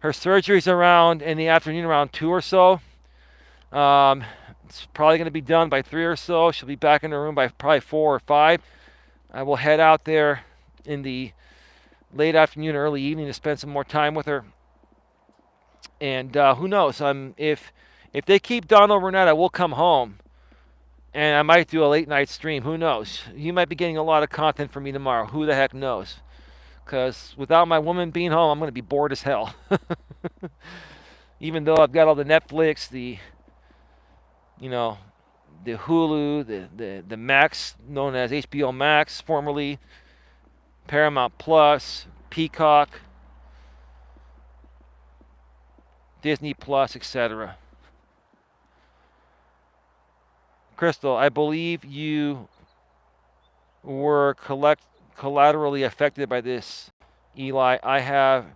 Her surgery's around in the afternoon around 2 or so. It's probably going to be done by 3 or so. She'll be back in her room by probably 4 or 5. I will head out there in the late afternoon, early evening to spend some more time with her. And who knows? If they keep Dawn overnight, I will come home. And I might do a late night stream. Who knows? You might be getting a lot of content from me tomorrow. Who the heck knows? Because without my woman being home, I'm going to be bored as hell. Even though I've got all the Netflix, the Hulu, the Max, known as HBO Max, formerly Paramount Plus, Peacock, Disney Plus, etc. Crystal, I believe you were collaterally affected by this, Eli. I have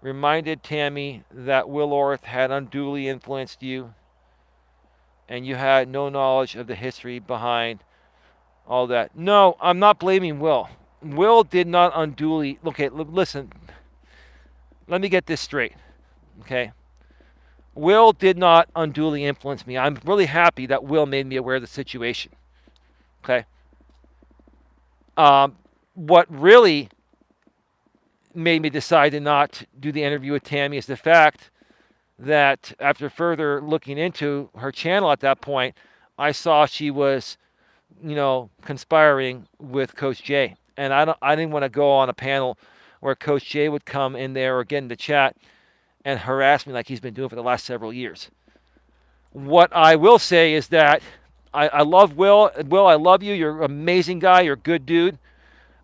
reminded Tammy that Will Orth had unduly influenced you, and you had no knowledge of the history behind all that. No, I'm not blaming Will. Will did not unduly... Okay, listen. Let me get this straight. Okay? Will did not unduly influence me. I'm really happy that Will made me aware of the situation. Okay? What really made me decide to not do the interview with Tammy is the fact that after further looking into her channel at that point, I saw she was, conspiring with Coach J. And I didn't want to go on a panel where Coach J would come in there or get in the chat and harass me like he's been doing for the last several years. What I will say is that I love Will. Will, I love you. You're an amazing guy. You're a good dude.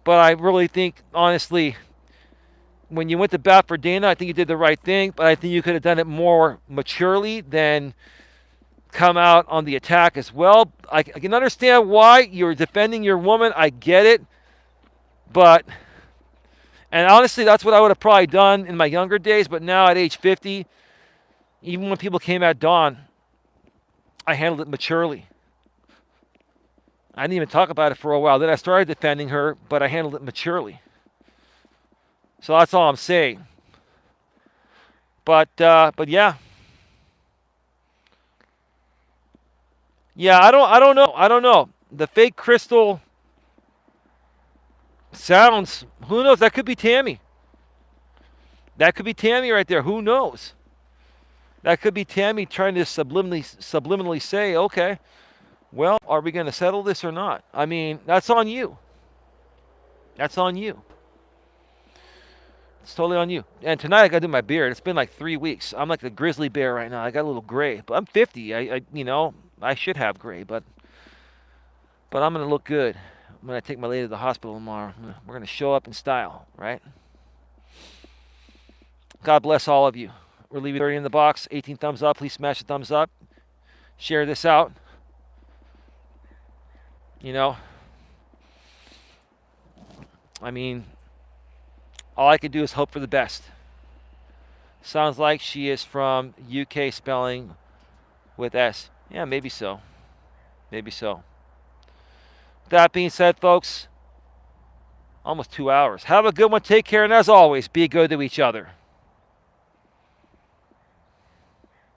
But I really think, honestly, when you went to bat for Dana, I think you did the right thing. But I think you could have done it more maturely than come out on the attack as well. I can understand why you're defending your woman. I get it. And honestly, that's what I would have probably done in my younger days. But now at age 50, even when people came at Dawn, I handled it maturely. I didn't even talk about it for a while. Then I started defending her, but I handled it maturely. So that's all I'm saying. But yeah. Yeah, I don't know. The fake crystal sounds, who knows? That could be Tammy. That could be Tammy right there. Who knows? That could be Tammy trying to subliminally say, okay, well, are we going to settle this or not? I mean, that's on you. That's on you. It's totally on you. And tonight I got to do my beard. It's been like 3 weeks. I'm like the grizzly bear right now. I got a little gray, but I'm 50. I should have gray, but I'm going to look good when I take my lady to the hospital tomorrow. We're going to show up in style, right? God bless all of you. We're leaving 30 in the box. 18 thumbs up. Please smash the thumbs up. Share this out. I mean, all I can do is hope for the best. Sounds like she is from UK, spelling with S. Yeah, maybe so. Maybe so. That being said, folks, almost 2 hours. Have a good one. Take care. And as always, be good to each other.